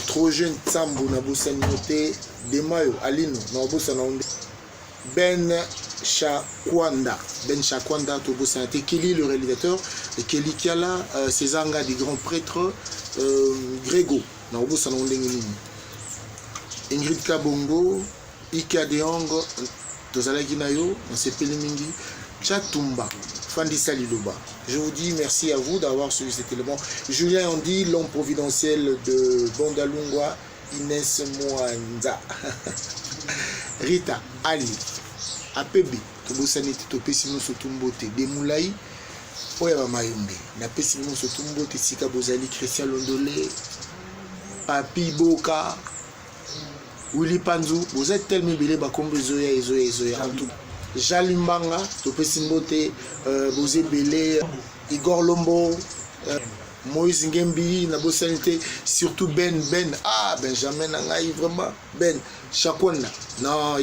Trop jeune, Tsambo, Nabusa Nyote, Demayo, Alino, Nabusa Naonde, Ben Chakwanda, Tobosa Kelly, le réalisateur, et Kelly Kiala, Césanga des grands prêtres, Grégo, Nabusa Naonde, Ingrid Kabongo, Ika Deongo, Tozalaki Nayo, Nsepeli Mingi, Chatumba, Fandi Salidoba. Je vous dis merci à vous d'avoir suivi cet élément. Julien Andy, l'homme providentiel de Bondalungwa, Inès Mwanza, Rita, Ali, APB, Tobosanete, Topesimo Sotumbote, Demoulai, Oyama Mayumbe, Napesimo Sotumbote, Sika Bozali, Christian Londolé, Papi Boka, Willy Panzou, vous êtes tellement belé, Bakombe Zoya et Zoya, en tout. Jalimbanga, Topesimbote, Bozé Belé, Igor Lombo, Moïse Ngembi, Nabosanité, surtout Ben, Benjamin Nangaï, vraiment, Ben, Chakwanda. Non,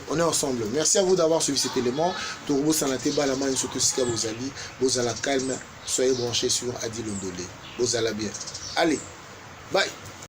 on est ensemble. Merci à vous d'avoir suivi cet élément. Tourbo Sanate Balama, surtout Sika Bozali, Bozala calme, soyez branchés sur Adi Londolé. Bozala bien. Allez, bye.